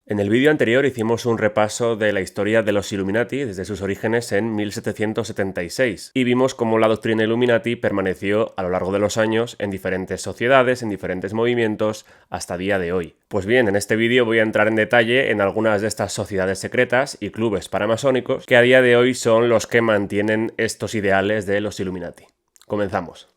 En el vídeo anterior hicimos un repaso de la historia de los Illuminati desde sus orígenes en 1776 y vimos cómo la doctrina Illuminati permaneció a lo largo de los años en diferentes sociedades, en diferentes movimientos, hasta día de hoy. Pues bien, en este vídeo voy a entrar en detalle en algunas de estas sociedades secretas y clubes paramasónicos que a día de hoy son los que mantienen estos ideales de los Illuminati. Comenzamos.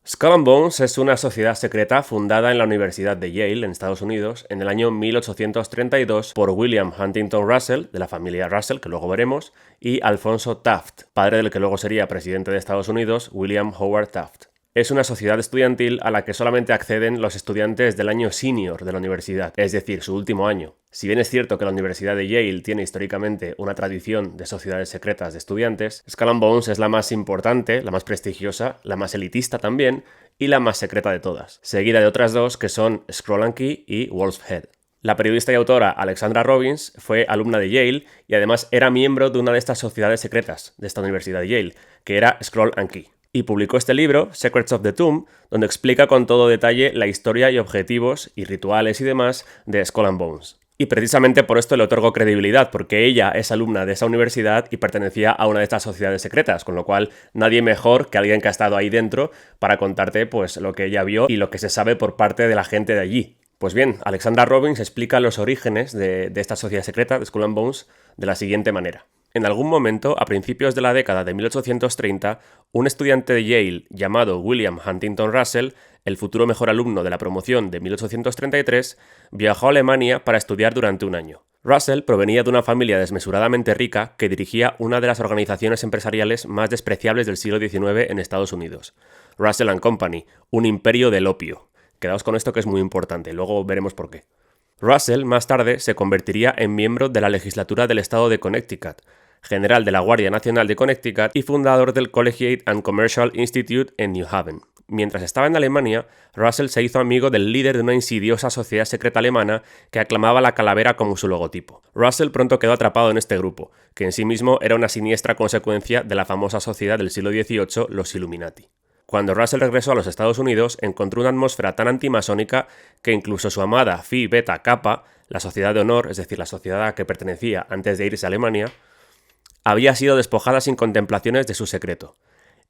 Skull and Bones es una sociedad secreta fundada en la Universidad de Yale, en Estados Unidos, en el año 1832 por William Huntington Russell, de la familia Russell, que luego veremos, y Alfonso Taft, padre del que luego sería presidente de Estados Unidos, William Howard Taft. Es una sociedad estudiantil a la que solamente acceden los estudiantes del año senior de la universidad, es decir, su último año. Si bien es cierto que la Universidad de Yale tiene históricamente una tradición de sociedades secretas de estudiantes, Skull and Bones es la más importante, la más prestigiosa, la más elitista también y la más secreta de todas, seguida de otras dos que son Scroll and Key y Wolf's Head. La periodista y autora Alexandra Robbins fue alumna de Yale y además era miembro de una de estas sociedades secretas de esta Universidad de Yale, que era Scroll and Key. Y publicó este libro, Secrets of the Tomb, donde explica con todo detalle la historia y objetivos y rituales y demás de Skull and Bones. Y precisamente por esto le otorgó credibilidad, porque ella es alumna de esa universidad y pertenecía a una de estas sociedades secretas, con lo cual nadie mejor que alguien que ha estado ahí dentro para contarte pues lo que ella vio y lo que se sabe por parte de la gente de allí. Pues bien, Alexandra Robbins explica los orígenes de esta sociedad secreta de Skull and Bones de la siguiente manera. En algún momento, a principios de la década de 1830, un estudiante de Yale llamado William Huntington Russell, el futuro mejor alumno de la promoción de 1833, viajó a Alemania para estudiar durante un año. Russell provenía de una familia desmesuradamente rica que dirigía una de las organizaciones empresariales más despreciables del siglo XIX en Estados Unidos, Russell & Company, un imperio del opio. Quedaos con esto que es muy importante, luego veremos por qué. Russell más tarde se convertiría en miembro de la legislatura del estado de Connecticut, general de la Guardia Nacional de Connecticut y fundador del Collegiate and Commercial Institute en New Haven. Mientras estaba en Alemania, Russell se hizo amigo del líder de una insidiosa sociedad secreta alemana que aclamaba la calavera como su logotipo. Russell pronto quedó atrapado en este grupo, que en sí mismo era una siniestra consecuencia de la famosa sociedad del siglo XVIII, los Illuminati. Cuando Russell regresó a los Estados Unidos, encontró una atmósfera tan antimasónica que incluso su amada Phi Beta Kappa, la sociedad de honor, es decir, la sociedad a la que pertenecía antes de irse a Alemania, había sido despojada sin contemplaciones de su secreto.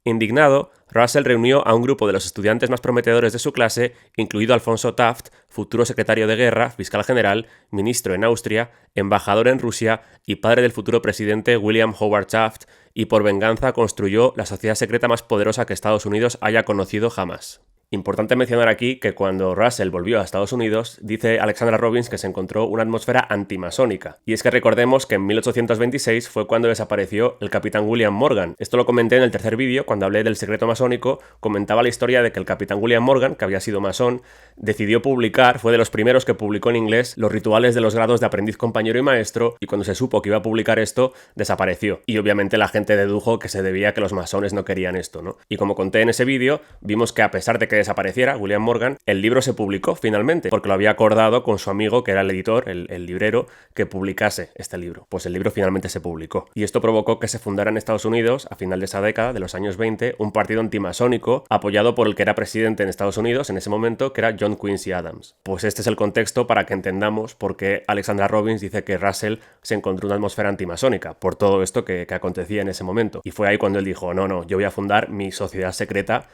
Indignado, Russell reunió a un grupo de los estudiantes más prometedores de su clase, incluido Alfonso Taft, futuro secretario de guerra, fiscal general, ministro en Austria, embajador en Rusia y padre del futuro presidente William Howard Taft, y por venganza construyó la sociedad secreta más poderosa que Estados Unidos haya conocido jamás. Importante mencionar aquí que cuando Russell volvió a Estados Unidos, dice Alexandra Robbins que se encontró una atmósfera antimasónica. Y es que recordemos que en 1826 fue cuando desapareció el capitán William Morgan. Esto lo comenté en el tercer vídeo, cuando hablé del secreto masónico, comentaba la historia de que el capitán William Morgan, que había sido masón, decidió publicar, fue de los primeros que publicó en inglés, los rituales de los grados de aprendiz, compañero y maestro, y cuando se supo que iba a publicar esto, desapareció. Y obviamente la gente dedujo que se debía a que los masones no querían esto, ¿no? Y como conté en ese vídeo, vimos que a pesar de que desapareciera William Morgan, el libro se publicó finalmente, porque lo había acordado con su amigo, que era el editor, el librero, que publicase este libro. Pues el libro finalmente se publicó. Y esto provocó que se fundara en Estados Unidos, a final de esa década, de los años 20, un partido antimasónico apoyado por el que era presidente en Estados Unidos en ese momento, que era John Quincy Adams. Pues este es el contexto para que entendamos por qué Alexandra Robbins dice que Russell se encontró una atmósfera antimasónica, por todo esto que acontecía en ese momento. Y fue ahí cuando él dijo, no, yo voy a fundar mi sociedad secreta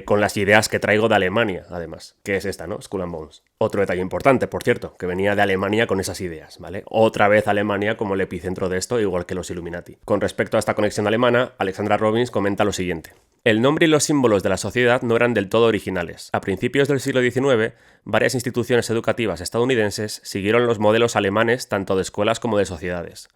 con las ideas que traigo de Alemania, además, que es esta, ¿no? Skull and Bones. Otro detalle importante, por cierto, que venía de Alemania con esas ideas, ¿vale? Otra vez Alemania como el epicentro de esto, igual que los Illuminati. Con respecto a esta conexión alemana, Alexandra Robbins comenta lo siguiente. El nombre y los símbolos de la sociedad no eran del todo originales. A principios del siglo XIX, varias instituciones educativas estadounidenses siguieron los modelos alemanes tanto de escuelas como de sociedades.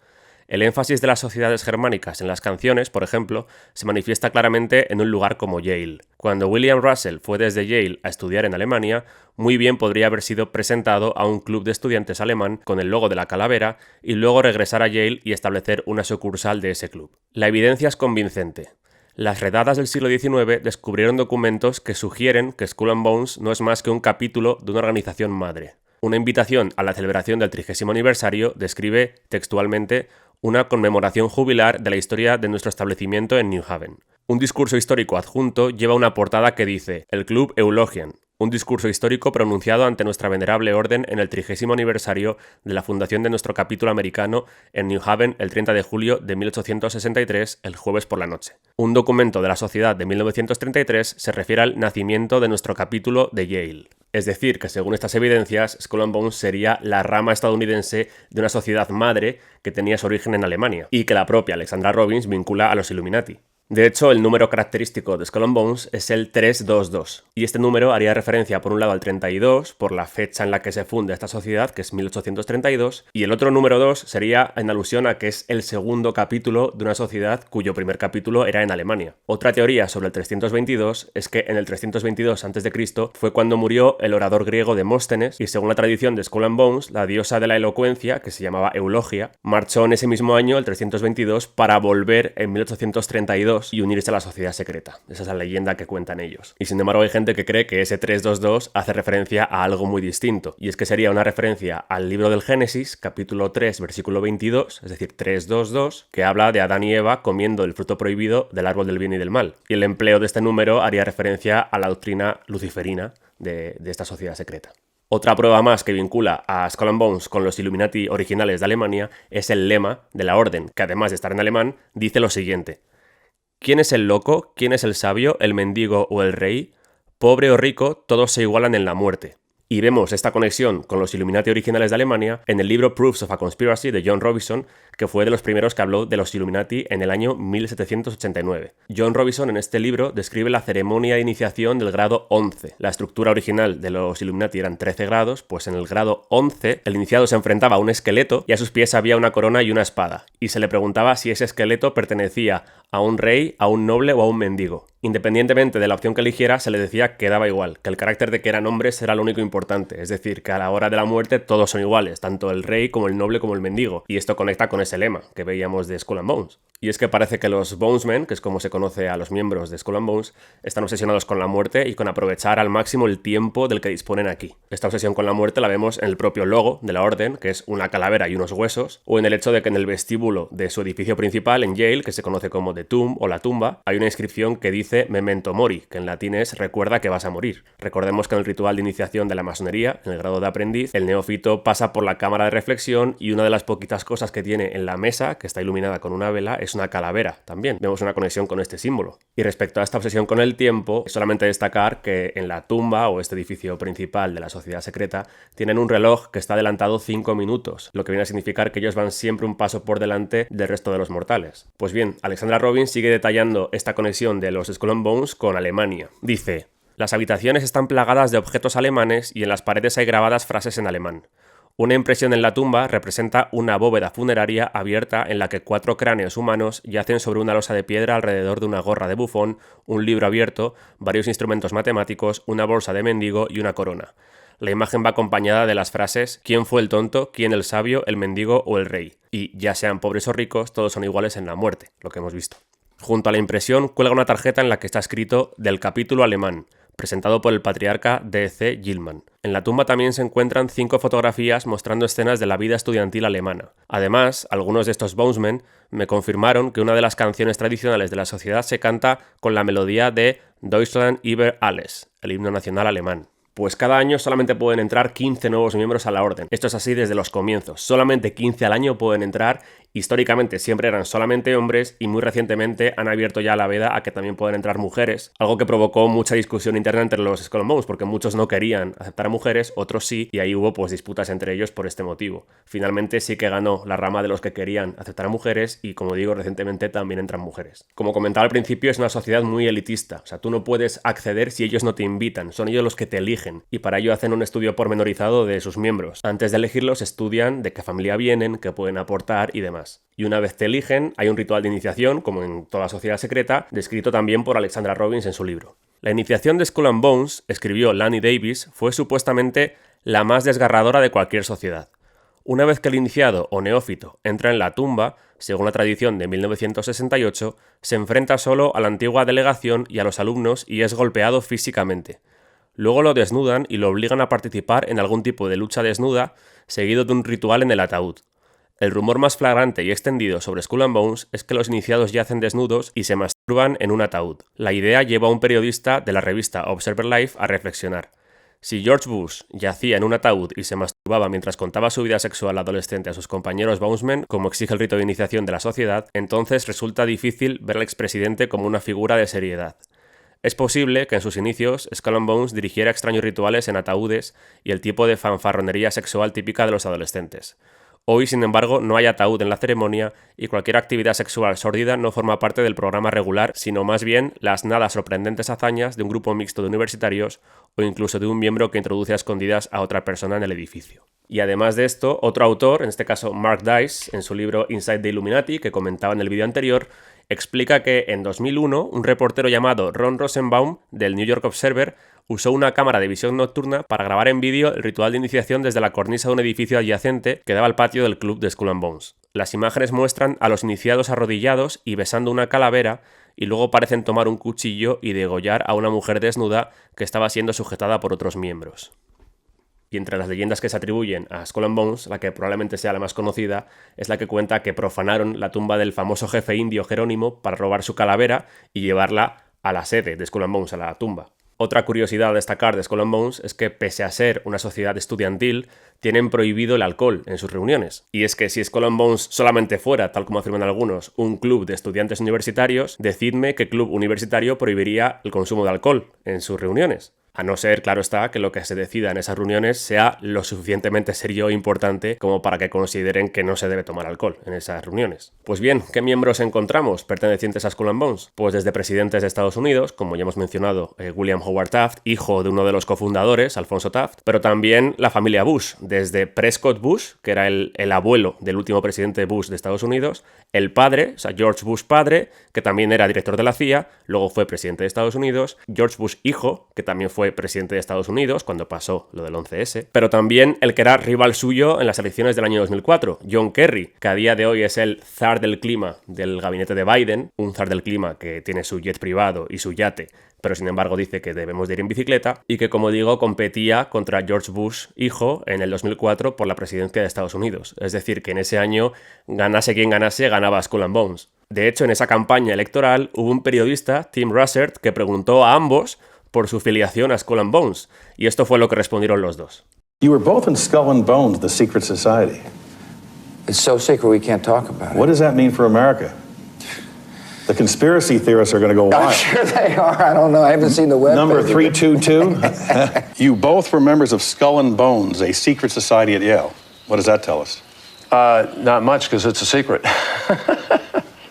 El énfasis de las sociedades germánicas en las canciones, por ejemplo, se manifiesta claramente en un lugar como Yale. Cuando William Russell fue desde Yale a estudiar en Alemania, muy bien podría haber sido presentado a un club de estudiantes alemán con el logo de la calavera y luego regresar a Yale y establecer una sucursal de ese club. La evidencia es convincente. Las redadas del siglo XIX descubrieron documentos que sugieren que Skull and Bones no es más que un capítulo de una organización madre. Una invitación a la celebración del 30º aniversario describe textualmente una conmemoración jubilar de la historia de nuestro establecimiento en New Haven. Un discurso histórico adjunto lleva una portada que dice «El Club Eulogian», un discurso histórico pronunciado ante nuestra venerable orden en el 30º aniversario de la fundación de nuestro capítulo americano en New Haven el 30 de julio de 1863, el jueves por la noche. Un documento de la sociedad de 1933 se refiere al nacimiento de nuestro capítulo de Yale. Es decir, que según estas evidencias, Skull and Bones sería la rama estadounidense de una sociedad madre que tenía su origen en Alemania, y que la propia Alexandra Robbins vincula a los Illuminati. De hecho, el número característico de Skull and Bones es el 322, y este número haría referencia por un lado al 32, por la fecha en la que se funda esta sociedad, que es 1832, y el otro número 2 sería en alusión a que es el segundo capítulo de una sociedad cuyo primer capítulo era en Alemania. Otra teoría sobre el 322 es que en el 322 a.C. fue cuando murió el orador griego Demóstenes, y según la tradición de Skull and Bones, la diosa de la elocuencia, que se llamaba Eulogia, marchó en ese mismo año, el 322, para volver en 1832 y unirse a la sociedad secreta. Esa es la leyenda que cuentan ellos. Y sin embargo hay gente que cree que ese 322 hace referencia a algo muy distinto, y es que sería una referencia al libro del Génesis, capítulo 3, versículo 22, es decir, 322, que habla de Adán y Eva comiendo el fruto prohibido del árbol del bien y del mal. Y el empleo de este número haría referencia a la doctrina luciferina de esta sociedad secreta. Otra prueba más que vincula a Skull and Bones con los Illuminati originales de Alemania es el lema de la orden, que además de estar en alemán, dice lo siguiente: ¿quién es el loco? ¿Quién es el sabio? ¿El mendigo o el rey? Pobre o rico, todos se igualan en la muerte. Y vemos esta conexión con los Illuminati originales de Alemania en el libro Proofs of a Conspiracy de John Robison, que fue de los primeros que habló de los Illuminati en el año 1789. John Robison en este libro describe la ceremonia de iniciación del grado 11. La estructura original de los Illuminati eran 13 grados, pues en el grado 11 el iniciado se enfrentaba a un esqueleto y a sus pies había una corona y una espada, y se le preguntaba si ese esqueleto pertenecía a un rey, a un noble o a un mendigo. Independientemente de la opción que eligiera, se le decía que daba igual, que el carácter de que eran hombres era lo único importante, es decir, que a la hora de la muerte todos son iguales, tanto el rey como el noble como el mendigo, y esto conecta con ese lema que veíamos de Skull and Bones. Y es que parece que los Bonesmen, que es como se conoce a los miembros de Skull and Bones, están obsesionados con la muerte y con aprovechar al máximo el tiempo del que disponen aquí. Esta obsesión con la muerte la vemos en el propio logo de la orden, que es una calavera y unos huesos, o en el hecho de que en el vestíbulo de su edificio principal en Yale, que se conoce como The Tomb o la tumba, hay una inscripción que dice Memento Mori, que en latín es recuerda que vas a morir. Recordemos que en el ritual de iniciación de la masonería, en el grado de aprendiz, el neófito pasa por la cámara de reflexión y una de las poquitas cosas que tiene en la mesa, que está iluminada con una vela, es una calavera también. Vemos una conexión con este símbolo. Y respecto a esta obsesión con el tiempo, solamente destacar que en la tumba o este edificio principal de la sociedad secreta tienen un reloj que está adelantado 5 minutos, lo que viene a significar que ellos van siempre un paso por delante del resto de los mortales. Pues bien, Alexandra Robbins sigue detallando esta conexión de los Skull and Bones con Alemania. Dice: las habitaciones están plagadas de objetos alemanes y en las paredes hay grabadas frases en alemán. Una impresión en la tumba representa una bóveda funeraria abierta en la que 4 cráneos humanos yacen sobre una losa de piedra alrededor de una gorra de bufón, un libro abierto, varios instrumentos matemáticos, una bolsa de mendigo y una corona. La imagen va acompañada de las frases ¿quién fue el tonto? ¿Quién el sabio? ¿El mendigo o el rey? Y ya sean pobres o ricos, todos son iguales en la muerte, lo que hemos visto. Junto a la impresión cuelga una tarjeta en la que está escrito del capítulo alemán, presentado por el patriarca D.C. Gilman. En la tumba también se encuentran 5 fotografías mostrando escenas de la vida estudiantil alemana. Además, algunos de estos Bonesmen me confirmaron que una de las canciones tradicionales de la sociedad se canta con la melodía de Deutschland über alles, el himno nacional alemán. Pues cada año solamente pueden entrar 15 nuevos miembros a la orden. Esto es así desde los comienzos. Solamente 15 al año pueden entrar. Históricamente siempre eran solamente hombres y muy recientemente han abierto ya la veda a que también pueden entrar mujeres, algo que provocó mucha discusión interna entre los Skull and Bones porque muchos no querían aceptar a mujeres, otros sí, y ahí hubo pues disputas entre ellos por este motivo. Finalmente sí que ganó la rama de los que querían aceptar a mujeres y, como digo, recientemente también entran mujeres. Como comentaba al principio, es una sociedad muy elitista, o sea, tú no puedes acceder si ellos no te invitan, son ellos los que te eligen y para ello hacen un estudio pormenorizado de sus miembros. Antes de elegirlos estudian de qué familia vienen, qué pueden aportar y demás. Y una vez te eligen, hay un ritual de iniciación, como en toda sociedad secreta, descrito también por Alexandra Robbins en su libro. La iniciación de Skull and Bones, escribió Lanny Davis, fue supuestamente la más desgarradora de cualquier sociedad. Una vez que el iniciado o neófito entra en la tumba, según la tradición de 1968, se enfrenta solo a la antigua delegación y a los alumnos y es golpeado físicamente. Luego lo desnudan y lo obligan a participar en algún tipo de lucha desnuda, seguido de un ritual en el ataúd. El rumor más flagrante y extendido sobre Skull and Bones es que los iniciados yacen desnudos y se masturban en un ataúd. La idea llevó a un periodista de la revista Observer Life a reflexionar. Si George Bush yacía en un ataúd y se masturbaba mientras contaba su vida sexual adolescente a sus compañeros Bonesmen, como exige el rito de iniciación de la sociedad, entonces resulta difícil ver al expresidente como una figura de seriedad. Es posible que en sus inicios Skull and Bones dirigiera extraños rituales en ataúdes y el tipo de fanfarronería sexual típica de los adolescentes. Hoy, sin embargo, no hay ataúd en la ceremonia y cualquier actividad sexual sórdida no forma parte del programa regular, sino más bien las nada sorprendentes hazañas de un grupo mixto de universitarios o incluso de un miembro que introduce a escondidas a otra persona en el edificio. Y además de esto, otro autor, en este caso Mark Dice, en su libro Inside the Illuminati, que comentaba en el vídeo anterior, explica que en 2001 un reportero llamado Ron Rosenbaum del New York Observer usó una cámara de visión nocturna para grabar en vídeo el ritual de iniciación desde la cornisa de un edificio adyacente que daba al patio del club de Skull and Bones. Las imágenes muestran a los iniciados arrodillados y besando una calavera y luego parecen tomar un cuchillo y degollar a una mujer desnuda que estaba siendo sujetada por otros miembros. Y entre las leyendas que se atribuyen a Skull and Bones, la que probablemente sea la más conocida, es la que cuenta que profanaron la tumba del famoso jefe indio Jerónimo para robar su calavera y llevarla a la sede de Skull and Bones, a la tumba. Otra curiosidad a destacar de Skull and Bones es que, pese a ser una sociedad estudiantil, tienen prohibido el alcohol en sus reuniones. Y es que si Skull and Bones solamente fuera, tal como afirman algunos, un club de estudiantes universitarios, decidme qué club universitario prohibiría el consumo de alcohol en sus reuniones. A no ser, claro está, que lo que se decida en esas reuniones sea lo suficientemente serio e importante como para que consideren que no se debe tomar alcohol en esas reuniones. Pues bien, ¿qué miembros encontramos pertenecientes a Skull and Bones? Pues desde presidentes de Estados Unidos, como ya hemos mencionado, William Howard Taft, hijo de uno de los cofundadores, Alfonso Taft, pero también la familia Bush, desde Prescott Bush, que era el abuelo del último presidente Bush de Estados Unidos, el padre, o sea, George Bush padre, que también era director de la CIA, luego fue presidente de Estados Unidos, George Bush hijo, que también fue presidente de Estados Unidos cuando pasó lo del 11S, pero también el que era rival suyo en las elecciones del año 2004, John Kerry, que a día de hoy es el zar del clima del gabinete de Biden, un zar del clima que tiene su jet privado y su yate, pero sin embargo dice que debemos de ir en bicicleta, y que, como digo, competía contra George Bush hijo en el 2004 por la presidencia de Estados Unidos. Es decir, que en ese año, ganase quien ganase, ganaba Skull and Bones. De hecho, en esa campaña electoral hubo un periodista, Tim Russert, que preguntó a ambos por su filiación a Skull and Bones, y esto fue lo que respondieron los dos. You were both in Skull and Bones, the secret society. It's so secret we can't talk about it. What does that mean for America? The conspiracy theorists are going to go wild. I'm sure they are. I don't know. I haven't seen the web. Number 322. You both were members of Skull and Bones, a secret society at Yale. What does that tell us? Not much, because it's a secret.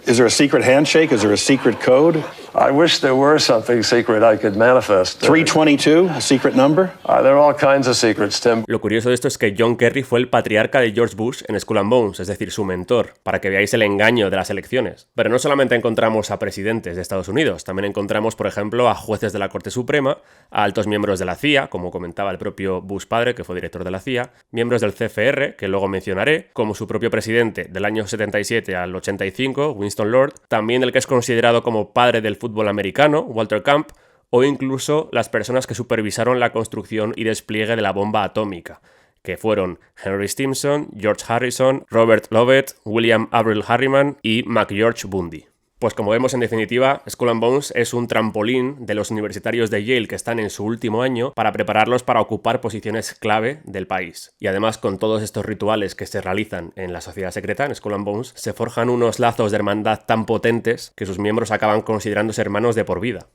Is there a secret handshake? Is there a secret code? I wish there were something secret I could manifest. 322, a secret number? There are all kinds of secrets, Tim. Lo curioso de esto es que John Kerry fue el patriarca de George Bush en Skull and Bones, es decir, su mentor, para que veáis el engaño de las elecciones. Pero no solamente encontramos a presidentes de Estados Unidos, también encontramos, por ejemplo, a jueces de la Corte Suprema, a altos miembros de la CIA, como comentaba el propio Bush padre, que fue director de la CIA, miembros del CFR, que luego mencionaré, como su propio presidente del año 77 al 85, Winston Lord, también el que es considerado como padre del fútbol americano, Walter Camp, o incluso las personas que supervisaron la construcción y despliegue de la bomba atómica, que fueron Henry Stimson, George Harrison, Robert Lovett, William Avril Harriman y McGeorge Bundy. Pues como vemos, en definitiva, Skull and Bones es un trampolín de los universitarios de Yale que están en su último año para prepararlos para ocupar posiciones clave del país. Y además, con todos estos rituales que se realizan en la sociedad secreta, en Skull and Bones, se forjan unos lazos de hermandad tan potentes que sus miembros acaban considerándose hermanos de por vida.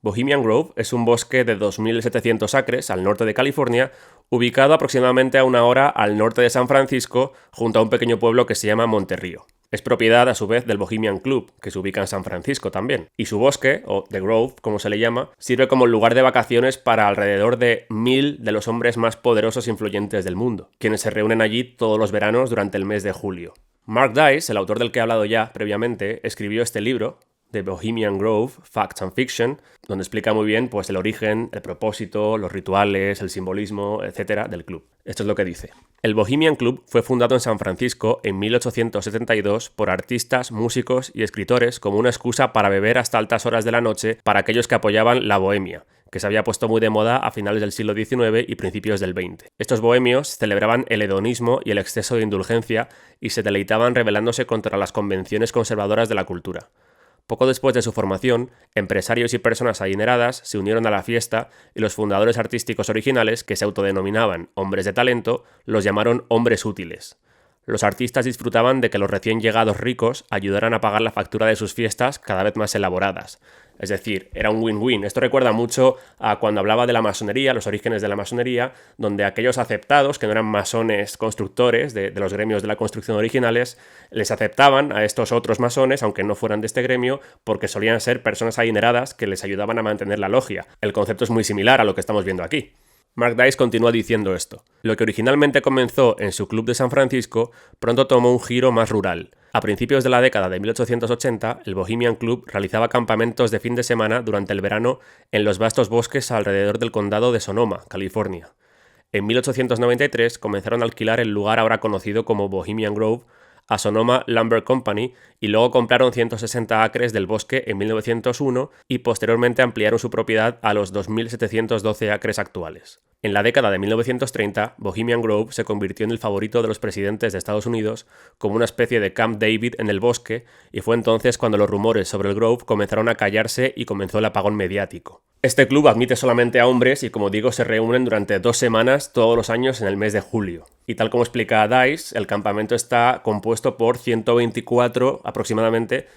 Bohemian Grove es un bosque de 2.700 acres al norte de California, ubicado aproximadamente a una hora al norte de San Francisco, junto a un pequeño pueblo que se llama Monterrío. Es propiedad, a su vez, del Bohemian Club, que se ubica en San Francisco también. Y su bosque, o The Grove, como se le llama, sirve como lugar de vacaciones para alrededor de 1.000 de los hombres más poderosos e influyentes del mundo, quienes se reúnen allí todos los veranos durante el mes de julio. Mark Dice, el autor del que he hablado ya previamente, escribió este libro, The Bohemian Grove, Facts and Fiction, donde explica muy bien pues, el origen, el propósito, los rituales, el simbolismo, etc. del club. Esto es lo que dice. El Bohemian Club fue fundado en San Francisco en 1872 por artistas, músicos y escritores como una excusa para beber hasta altas horas de la noche para aquellos que apoyaban la bohemia, que se había puesto muy de moda a finales del siglo XIX y principios del XX. Estos bohemios celebraban el hedonismo y el exceso de indulgencia y se deleitaban rebelándose contra las convenciones conservadoras de la cultura. Poco después de su formación, empresarios y personas adineradas se unieron a la fiesta y los fundadores artísticos originales, que se autodenominaban hombres de talento, los llamaron hombres útiles. Los artistas disfrutaban de que los recién llegados ricos ayudaran a pagar la factura de sus fiestas cada vez más elaboradas. Es decir, era un win-win. Esto recuerda mucho a cuando hablaba de la masonería, los orígenes de la masonería, donde aquellos aceptados, que no eran masones constructores de los gremios de la construcción originales, les aceptaban a estos otros masones, aunque no fueran de este gremio, porque solían ser personas adineradas que les ayudaban a mantener la logia. El concepto es muy similar a lo que estamos viendo aquí. Mark Dice continúa diciendo esto. Lo que originalmente comenzó en su club de San Francisco pronto tomó un giro más rural. A principios de la década de 1880, el Bohemian Club realizaba campamentos de fin de semana durante el verano en los vastos bosques alrededor del condado de Sonoma, California. En 1893 comenzaron a alquilar el lugar ahora conocido como Bohemian Grove a Sonoma Lumber Company y luego compraron 160 acres del bosque en 1901 y posteriormente ampliaron su propiedad a los 2.712 acres actuales. En la década de 1930, Bohemian Grove se convirtió en el favorito de los presidentes de Estados Unidos como una especie de Camp David en el bosque, y fue entonces cuando los rumores sobre el Grove comenzaron a callarse y comenzó el apagón mediático. Este club admite solamente a hombres y, como digo, se reúnen durante 2 semanas todos los años en el mes de julio. Y tal como explica Dice, el campamento está compuesto por 124 aproximadamente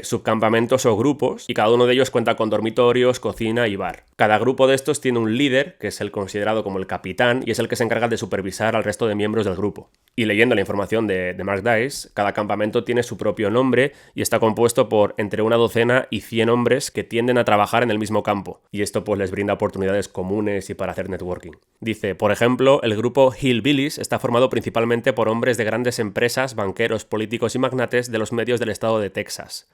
subcampamentos o grupos, y cada uno de ellos cuenta con dormitorios, cocina y bar. Cada grupo de estos tiene un líder, que es el considerado como el capitán, y es el que se encarga de supervisar al resto de miembros del grupo. Y leyendo la información de Mark Dice, cada campamento tiene su propio nombre y está compuesto por entre una docena y 100 hombres que tienden a trabajar en el mismo campo, y esto pues les brinda oportunidades comunes y para hacer networking. Dice, por ejemplo, el grupo Hillbillies está formado principalmente por hombres de grandes empresas, banqueros, políticos y magnates de los medios del estado de Texas.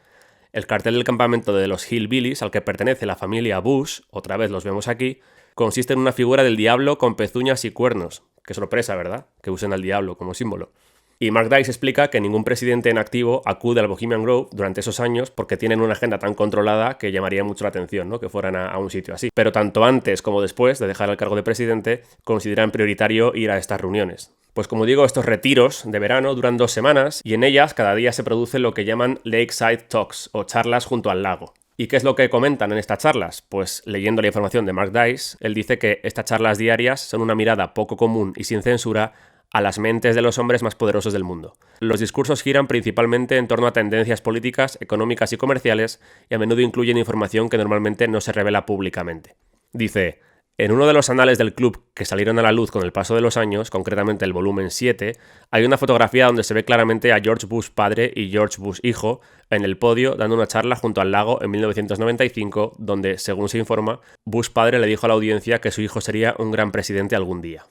El cartel del campamento de los Hillbillies, al que pertenece la familia Bush, otra vez los vemos aquí, consiste en una figura del diablo con pezuñas y cuernos. Qué sorpresa, ¿verdad? Que usen al diablo como símbolo. Y Mark Dice explica que ningún presidente en activo acude al Bohemian Grove durante esos años porque tienen una agenda tan controlada que llamaría mucho la atención, ¿no?, que fueran a un sitio así. Pero tanto antes como después de dejar el cargo de presidente, consideran prioritario ir a estas reuniones. Pues como digo, estos retiros de verano duran 2 semanas y en ellas cada día se produce lo que llaman Lakeside Talks o charlas junto al lago. ¿Y qué es lo que comentan en estas charlas? Pues leyendo la información de Mark Dice, él dice que estas charlas diarias son una mirada poco común y sin censura a las mentes de los hombres más poderosos del mundo. Los discursos giran principalmente en torno a tendencias políticas, económicas y comerciales, y a menudo incluyen información que normalmente no se revela públicamente. Dice, en uno de los anales del club que salieron a la luz con el paso de los años, concretamente el volumen 7, hay una fotografía donde se ve claramente a George Bush padre y George Bush hijo en el podio dando una charla junto al lago en 1995, donde, según se informa, Bush padre le dijo a la audiencia que su hijo sería un gran presidente algún día.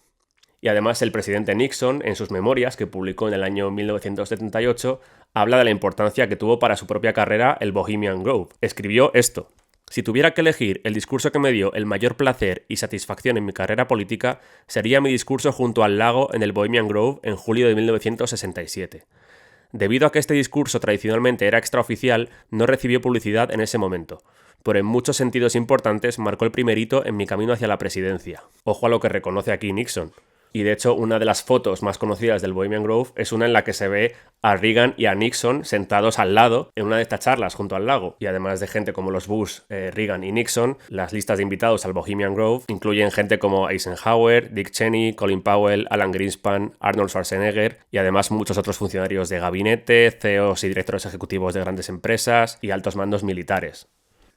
Y además el presidente Nixon, en sus memorias que publicó en el año 1978, habla de la importancia que tuvo para su propia carrera el Bohemian Grove. Escribió esto: si tuviera que elegir el discurso que me dio el mayor placer y satisfacción en mi carrera política, sería mi discurso junto al lago en el Bohemian Grove en julio de 1967. Debido a que este discurso tradicionalmente era extraoficial, no recibió publicidad en ese momento, pero en muchos sentidos importantes marcó el primer hito en mi camino hacia la presidencia. Ojo a lo que reconoce aquí Nixon. Y de hecho, una de las fotos más conocidas del Bohemian Grove es una en la que se ve a Reagan y a Nixon sentados al lado en una de estas charlas junto al lago. Y además de gente como los Bush, Reagan y Nixon, las listas de invitados al Bohemian Grove incluyen gente como Eisenhower, Dick Cheney, Colin Powell, Alan Greenspan, Arnold Schwarzenegger y además muchos otros funcionarios de gabinete, CEOs y directores ejecutivos de grandes empresas y altos mandos militares.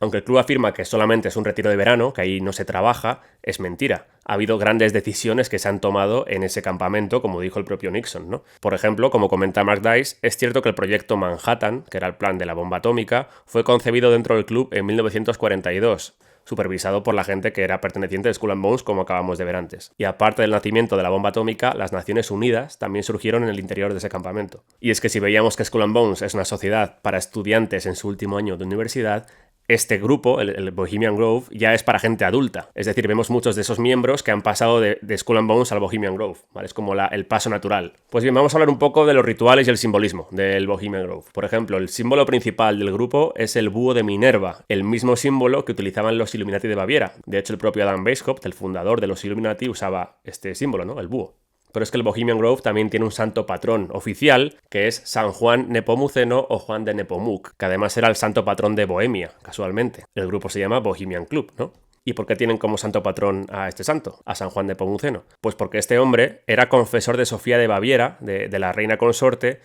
Aunque el club afirma que solamente es un retiro de verano, que ahí no se trabaja, es mentira. Ha habido grandes decisiones que se han tomado en ese campamento, como dijo el propio Nixon, ¿no? Por ejemplo, como comenta Mark Dice, es cierto que el proyecto Manhattan, que era el plan de la bomba atómica, fue concebido dentro del club en 1942, supervisado por la gente que era perteneciente de Skull and Bones, como acabamos de ver antes. Y aparte del nacimiento de la bomba atómica, las Naciones Unidas también surgieron en el interior de ese campamento. Y es que si veíamos que Skull and Bones es una sociedad para estudiantes en su último año de universidad, este grupo, el Bohemian Grove, ya es para gente adulta. Es decir, vemos muchos de esos miembros que han pasado de Skull and Bones al Bohemian Grove, ¿vale? Es como el paso natural. Pues bien, vamos a hablar un poco de los rituales y el simbolismo del Bohemian Grove. Por ejemplo, el símbolo principal del grupo es el búho de Minerva, el mismo símbolo que utilizaban los Illuminati de Baviera. De hecho, el propio Adam Weishaupt, el fundador de los Illuminati, usaba este símbolo, ¿no? El búho. Pero es que el Bohemian Grove también tiene un santo patrón oficial, que es San Juan Nepomuceno o Juan de Nepomuk, que además era el santo patrón de Bohemia, casualmente. El grupo se llama Bohemian Club, ¿no? ¿Y por qué tienen como santo patrón a este santo, a San Juan Nepomuceno? Pues porque este hombre era confesor de Sofía de Baviera, de la reina consorte,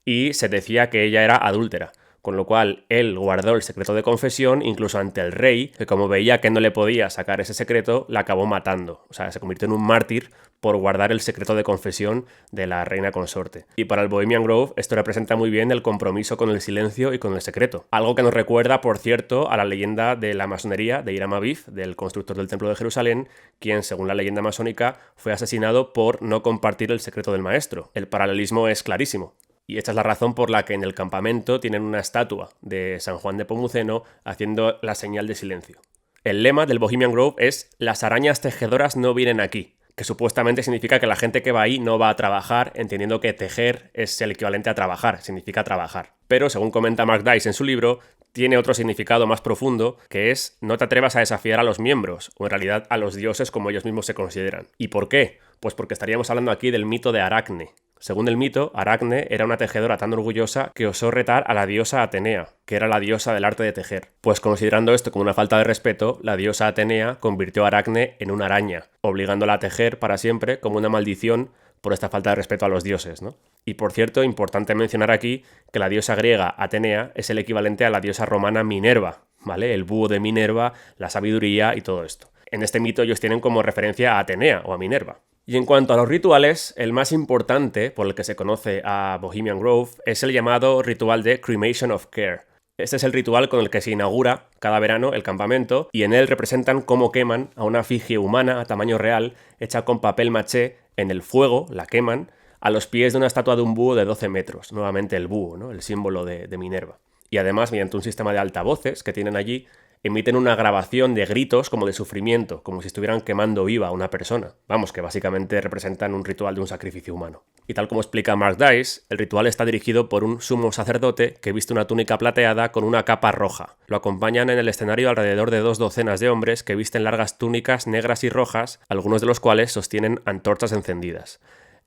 y se decía que ella era adúltera. Con lo cual, él guardó el secreto de confesión incluso ante el rey, que como veía que no le podía sacar ese secreto, la acabó matando. O sea, se convirtió en un mártir por guardar el secreto de confesión de la reina consorte. Y para el Bohemian Grove esto representa muy bien el compromiso con el silencio y con el secreto. Algo que nos recuerda, por cierto, a la leyenda de la masonería de Hiram Abiff, del constructor del Templo de Jerusalén, quien, según la leyenda masónica, fue asesinado por no compartir el secreto del maestro. El paralelismo es clarísimo. Y esta es la razón por la que en el campamento tienen una estatua de San Juan de Nepomuceno haciendo la señal de silencio. El lema del Bohemian Grove es «Las arañas tejedoras no vienen aquí», que supuestamente significa que la gente que va ahí no va a trabajar, entendiendo que tejer es el equivalente a trabajar, significa trabajar. Pero, según comenta Mark Dice en su libro, tiene otro significado más profundo, que es no te atrevas a desafiar a los miembros, o en realidad a los dioses como ellos mismos se consideran. ¿Y por qué? Pues porque estaríamos hablando aquí del mito de Aracne. Según el mito, Aracne era una tejedora tan orgullosa que osó retar a la diosa Atenea, que era la diosa del arte de tejer. Pues considerando esto como una falta de respeto, la diosa Atenea convirtió a Aracne en una araña, obligándola a tejer para siempre como una maldición por esta falta de respeto a los dioses, ¿no? Y por cierto, importante mencionar aquí que la diosa griega Atenea es el equivalente a la diosa romana Minerva, ¿vale? El búho de Minerva, la sabiduría y todo esto. En este mito ellos tienen como referencia a Atenea o a Minerva. Y en cuanto a los rituales, el más importante por el que se conoce a Bohemian Grove es el llamado ritual de Cremation of Care. Este es el ritual con el que se inaugura cada verano el campamento y en él representan cómo queman a una efigie humana a tamaño real hecha con papel maché en el fuego, la queman, a los pies de una estatua de un búho de 12 metros, nuevamente el búho, ¿no? El símbolo de Minerva. Y además, mediante un sistema de altavoces que tienen allí, emiten una grabación de gritos como de sufrimiento, como si estuvieran quemando viva a una persona. Vamos, que básicamente representan un ritual de un sacrificio humano. Y tal como explica Mark Dice, el ritual está dirigido por un sumo sacerdote que viste una túnica plateada con una capa roja. Lo acompañan en el escenario alrededor de 2 docenas de hombres que visten largas túnicas negras y rojas, algunos de los cuales sostienen antorchas encendidas.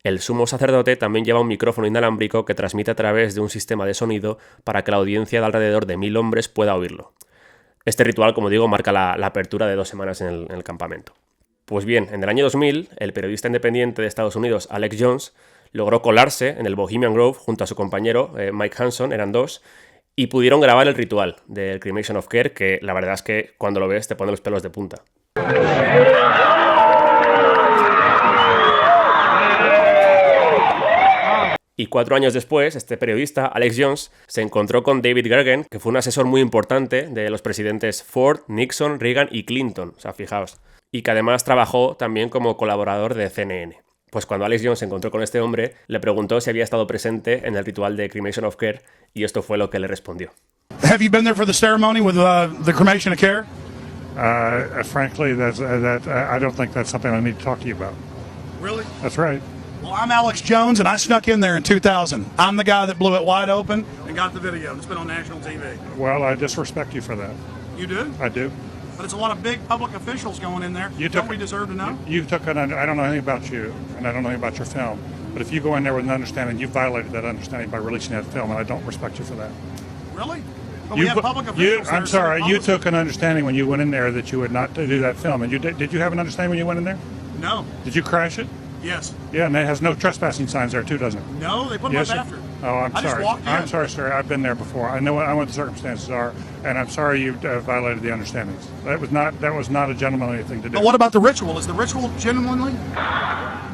El sumo sacerdote también lleva un micrófono inalámbrico que transmite a través de un sistema de sonido para que la audiencia de alrededor de 1000 hombres pueda oírlo. Este ritual, como digo, marca la apertura de 2 semanas en el campamento. Pues bien, en el año 2000, el periodista independiente de Estados Unidos, Alex Jones, logró colarse en el Bohemian Grove junto a su compañero Mike Hanson, eran 2, y pudieron grabar el ritual del Cremation of Care, que la verdad es que cuando lo ves te pone los pelos de punta. Y 4 años después, este periodista, Alex Jones, se encontró con David Gergen, que fue un asesor muy importante de los presidentes Ford, Nixon, Reagan y Clinton, o sea, fijaos, y que además trabajó también como colaborador de CNN. Pues cuando Alex Jones se encontró con este hombre, le preguntó si había estado presente en el ritual de Cremation of Care, y esto fue lo que le respondió. Have you been there for the ceremony with the cremation of care? Frankly, I don't think that's something I need to talk to you about. Really? That's right. Well, I'm Alex Jones, and I snuck in there in 2000. I'm the guy that blew it wide open and got the video. It's been on national TV. Well, I disrespect you for that. You do? I do. But it's a lot of big public officials going in there. Don't we deserve to know? I don't know anything about you, and I don't know anything about your film. But if you go in there with an understanding, you violated that understanding by releasing that film, and I don't respect you for that. Really? But we have public officials. I'm sorry. You took an understanding when you went in there that you would not do that film, and did you have an understanding when you went in there? No. Did you crash it? Yes. Yeah, and it has no trespassing signs there too, doesn't it? No, they put them up after. Oh, I'm sorry. Just walked in. I'm sorry, sir. I've been there before. I know what the circumstances are, and I'm sorry you violated the understandings. That was not a gentlemanly thing to do. But what about the ritual? Is the ritual genuinely?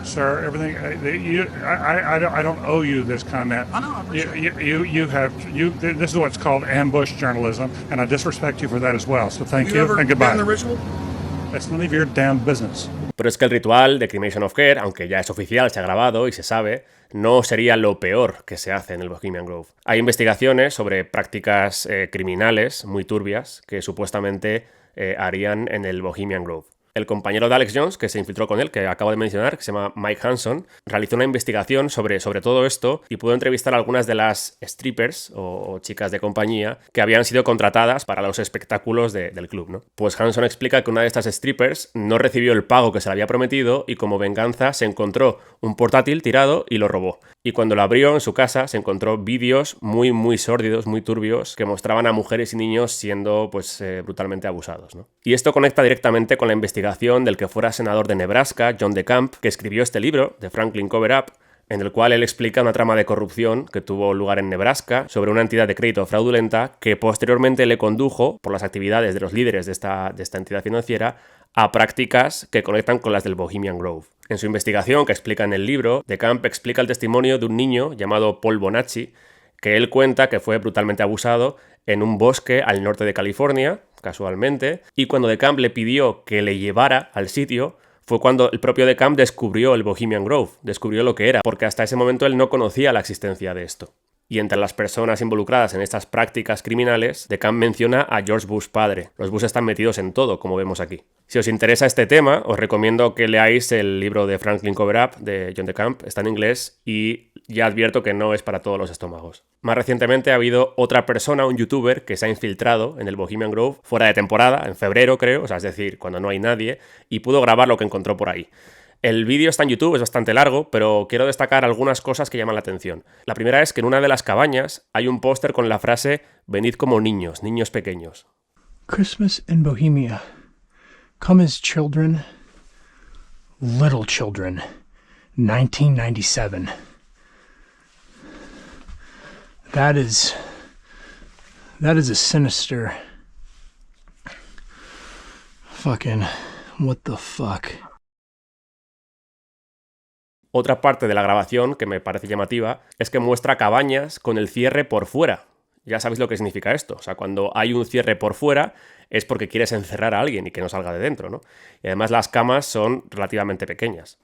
Sir, everything. I don't owe you this comment. I know. I appreciate it. This is what's called ambush journalism, and I disrespect you for that as well. So thank you ever and goodbye. been in the ritual? It's none of your damn business. Pero es que el ritual de Cremation of Care, aunque ya es oficial, se ha grabado y se sabe, no sería lo peor que se hace en el Bohemian Grove. Hay investigaciones sobre prácticas criminales muy turbias que supuestamente harían en el Bohemian Grove. El compañero de Alex Jones, que se infiltró con él, que acabo de mencionar, que se llama Mike Hanson, realizó una investigación sobre todo esto y pudo entrevistar a algunas de las strippers o chicas de compañía que habían sido contratadas para los espectáculos del club, ¿no? Pues Hanson explica que una de estas strippers no recibió el pago que se le había prometido y como venganza se encontró un portátil tirado y lo robó. Y cuando lo abrió en su casa se encontró vídeos muy, muy sórdidos, muy turbios, que mostraban a mujeres y niños siendo brutalmente abusados, ¿no? Y esto conecta directamente con la investigación del que fuera senador de Nebraska, John DeCamp, que escribió este libro, The Franklin Cover-Up, en el cual él explica una trama de corrupción que tuvo lugar en Nebraska sobre una entidad de crédito fraudulenta que posteriormente le condujo, por las actividades de los líderes de esta entidad financiera, a prácticas que conectan con las del Bohemian Grove. En su investigación, que explica en el libro, DeCamp explica el testimonio de un niño llamado Paul Bonacci, que él cuenta que fue brutalmente abusado en un bosque al norte de California, casualmente, y cuando DeCamp le pidió que le llevara al sitio, fue cuando el propio DeCamp descubrió el Bohemian Grove, descubrió lo que era, porque hasta ese momento él no conocía la existencia de esto. Y entre las personas involucradas en estas prácticas criminales, DeCamp menciona a George Bush padre. Los Bush están metidos en todo, como vemos aquí. Si os interesa este tema, os recomiendo que leáis el libro de Franklin Cover-Up de John DeCamp. Está en inglés y ya advierto que no es para todos los estómagos. Más recientemente ha habido otra persona, un youtuber, que se ha infiltrado en el Bohemian Grove fuera de temporada, en febrero creo, es decir, cuando no hay nadie, y pudo grabar lo que encontró por ahí. El vídeo está en YouTube, es bastante largo, pero quiero destacar algunas cosas que llaman la atención. La primera es que en una de las cabañas hay un póster con la frase «Venid como niños, niños pequeños». Christmas in Bohemia. Come as children, little children. 1997. That is a sinister... Fucking... What the fuck? Otra parte de la grabación que me parece llamativa es que muestra cabañas con el cierre por fuera. Ya sabéis lo que significa esto. O sea, cuando hay un cierre por fuera es porque quieres encerrar a alguien y que no salga de dentro, ¿no? Y además las camas son relativamente pequeñas.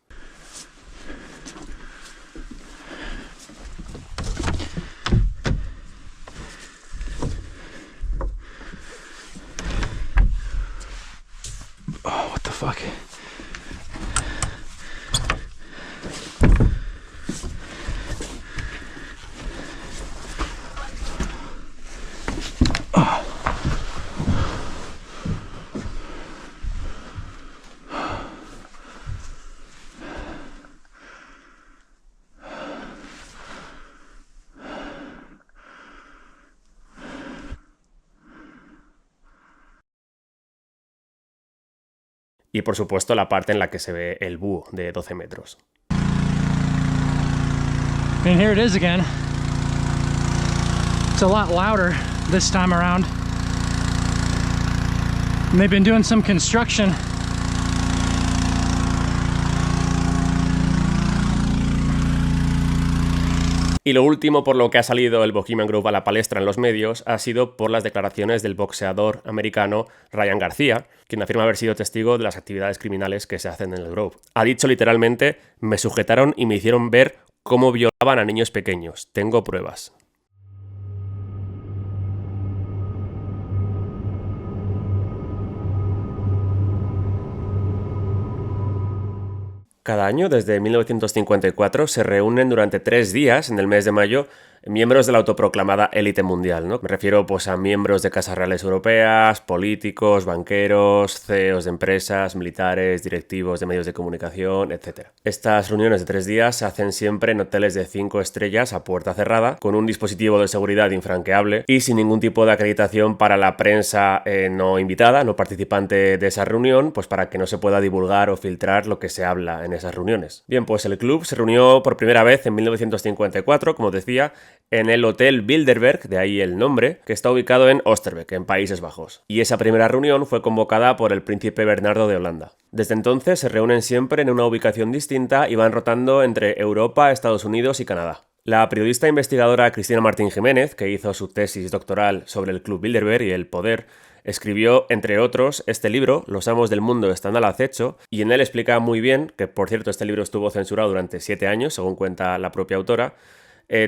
Oh, what the fuck? Y por supuesto la parte en la que se ve el búho de 12 metros. And here it is again. It's a lot louder this time around. And they've been doing some construction. Y lo último por lo que ha salido el Bohemian Grove a la palestra en los medios ha sido por las declaraciones del boxeador americano Ryan García, quien afirma haber sido testigo de las actividades criminales que se hacen en el Grove. Ha dicho literalmente: me sujetaron y me hicieron ver cómo violaban a niños pequeños. Tengo pruebas. Cada año, desde 1954, se reúnen durante 3 días, en el mes de mayo, miembros de la autoproclamada élite mundial, ¿no? Me refiero pues a miembros de casas reales europeas, políticos, banqueros, CEOs de empresas, militares, directivos de medios de comunicación, etc. Estas reuniones de 3 días se hacen siempre en hoteles de 5 estrellas a puerta cerrada, con un dispositivo de seguridad infranqueable y sin ningún tipo de acreditación para la prensa no invitada, no participante de esa reunión, pues para que no se pueda divulgar o filtrar lo que se habla en esas reuniones. Bien, pues el club se reunió por primera vez en 1954, como decía, en el Hotel Bilderberg, de ahí el nombre, que está ubicado en Oosterbeek, en Países Bajos. Y esa primera reunión fue convocada por el príncipe Bernardo de Holanda. Desde entonces se reúnen siempre en una ubicación distinta y van rotando entre Europa, Estados Unidos y Canadá. La periodista e investigadora Cristina Martín Jiménez, que hizo su tesis doctoral sobre el Club Bilderberg y el poder Escribió, entre otros, este libro, Los amos del mundo están al acecho, y en él explica muy bien, que por cierto este libro estuvo censurado durante 7 años, según cuenta la propia autora,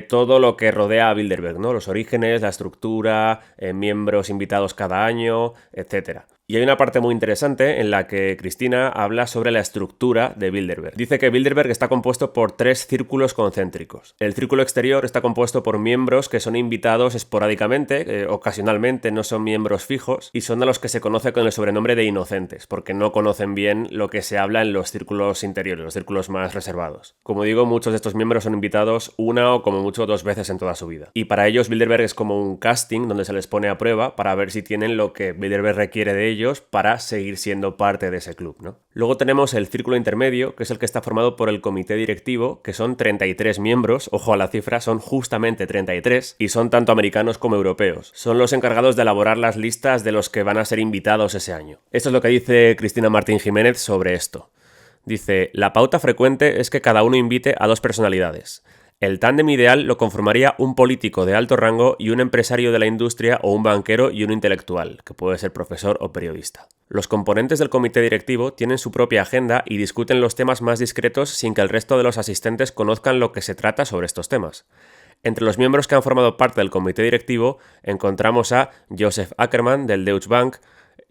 todo lo que rodea a Bilderberg, ¿no? Los orígenes, la estructura, miembros invitados cada año, etc. Y hay una parte muy interesante en la que Cristina habla sobre la estructura de Bilderberg. Dice que Bilderberg está compuesto por 3 círculos concéntricos. El círculo exterior está compuesto por miembros que son invitados esporádicamente, ocasionalmente, no son miembros fijos, y son a los que se conoce con el sobrenombre de inocentes, porque no conocen bien lo que se habla en los círculos interiores, los círculos más reservados. Como digo, muchos de estos miembros son invitados una o como mucho 2 veces en toda su vida. Y para ellos Bilderberg es como un casting donde se les pone a prueba para ver si tienen lo que Bilderberg requiere de ellos para seguir siendo parte de ese club, ¿no? Luego tenemos el círculo intermedio, que es el que está formado por el comité directivo, que son 33 miembros, ojo a la cifra, son justamente 33, y son tanto americanos como europeos. Son los encargados de elaborar las listas de los que van a ser invitados ese año. Esto es lo que dice Cristina Martín Jiménez sobre esto. Dice, la pauta frecuente es que cada uno invite a 2 personalidades. El tándem ideal lo conformaría un político de alto rango y un empresario de la industria o un banquero y un intelectual, que puede ser profesor o periodista. Los componentes del comité directivo tienen su propia agenda y discuten los temas más discretos sin que el resto de los asistentes conozcan lo que se trata sobre estos temas. Entre los miembros que han formado parte del comité directivo encontramos a Joseph Ackerman del Deutsche Bank,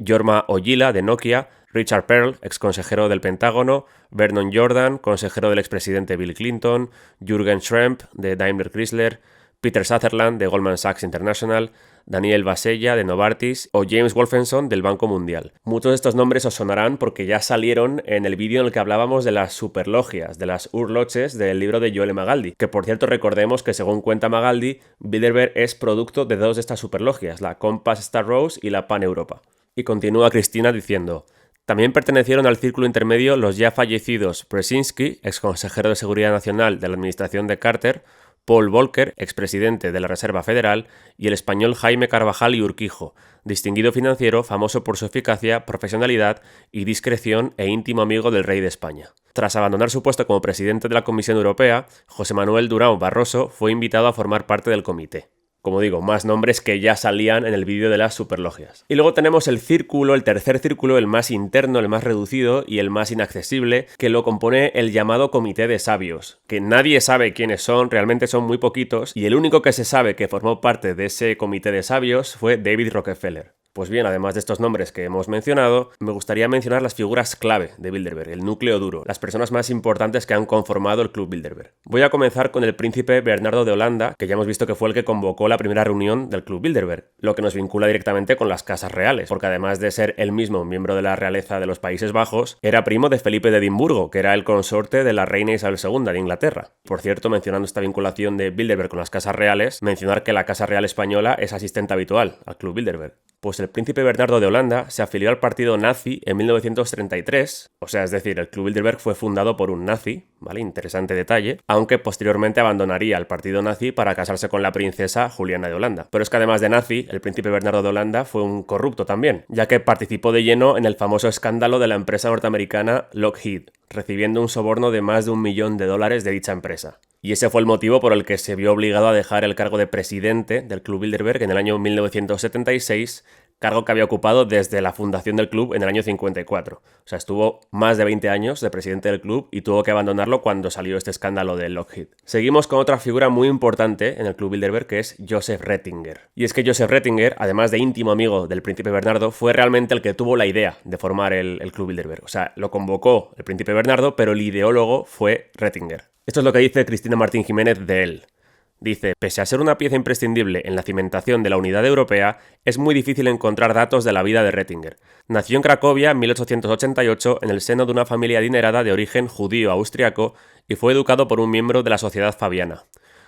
Jorma Ollila de Nokia, Richard Perle, exconsejero del Pentágono, Vernon Jordan, consejero del expresidente Bill Clinton, Jürgen Schrempf de Daimler Chrysler, Peter Sutherland de Goldman Sachs International, Daniel Vasella de Novartis o James Wolfenson del Banco Mundial. Muchos de estos nombres os sonarán porque ya salieron en el vídeo en el que hablábamos de las superlogias, de las Urloches del libro de Joel Magaldi, que por cierto recordemos que según cuenta Magaldi, Bilderberg es producto de 2 de estas superlogias, la Compass Star Rose y la Pan Europa. Y continúa Cristina diciendo, también pertenecieron al círculo intermedio los ya fallecidos Brzezinski, exconsejero de Seguridad Nacional de la administración de Carter, Paul Volcker, expresidente de la Reserva Federal, y el español Jaime Carvajal y Urquijo, distinguido financiero famoso por su eficacia, profesionalidad y discreción e íntimo amigo del rey de España. Tras abandonar su puesto como presidente de la Comisión Europea, José Manuel Durão Barroso fue invitado a formar parte del comité. Como digo, más nombres que ya salían en el vídeo de las superlogias. Y luego tenemos el círculo, el tercer círculo, el más interno, el más reducido y el más inaccesible, que lo compone el llamado Comité de Sabios, que nadie sabe quiénes son, realmente son muy poquitos, y el único que se sabe que formó parte de ese Comité de Sabios fue David Rockefeller. Pues bien, además de estos nombres que hemos mencionado, me gustaría mencionar las figuras clave de Bilderberg, el núcleo duro, las personas más importantes que han conformado el Club Bilderberg. Voy a comenzar con el príncipe Bernardo de Holanda, que ya hemos visto que fue el que convocó la primera reunión del Club Bilderberg, lo que nos vincula directamente con las casas reales, porque además de ser él mismo miembro de la realeza de los Países Bajos, era primo de Felipe de Edimburgo, que era el consorte de la reina Isabel II de Inglaterra. Por cierto, mencionando esta vinculación de Bilderberg con las casas reales, mencionar que la Casa Real Española es asistente habitual al Club Bilderberg. Pues el príncipe Bernardo de Holanda se afilió al partido nazi en 1933, o sea, es decir, el Club Bilderberg fue fundado por un nazi, ¿vale? Interesante detalle, aunque posteriormente abandonaría el partido nazi para casarse con la princesa Juliana de Holanda. Pero es que además de nazi, el príncipe Bernardo de Holanda fue un corrupto también, ya que participó de lleno en el famoso escándalo de la empresa norteamericana Lockheed, recibiendo un soborno de más de $1 millón de dicha empresa. Y ese fue el motivo por el que se vio obligado a dejar el cargo de presidente del Club Bilderberg en el año 1976, cargo que había ocupado desde la fundación del club en el año 54. O sea, estuvo más de 20 años de presidente del club y tuvo que abandonarlo cuando salió este escándalo de Lockheed. Seguimos con otra figura muy importante en el Club Bilderberg, que es Joseph Rettinger. Y es que Joseph Rettinger, además de íntimo amigo del príncipe Bernardo, fue realmente el que tuvo la idea de formar el Club Bilderberg. O sea, lo convocó el príncipe Bernardo, pero el ideólogo fue Rettinger. Esto es lo que dice Cristina Martín Jiménez de él. Dice, pese a ser una pieza imprescindible en la cimentación de la unidad europea, es muy difícil encontrar datos de la vida de Rettinger. Nació en Cracovia en 1888 en el seno de una familia adinerada de origen judío-austriaco y fue educado por un miembro de la Sociedad Fabiana.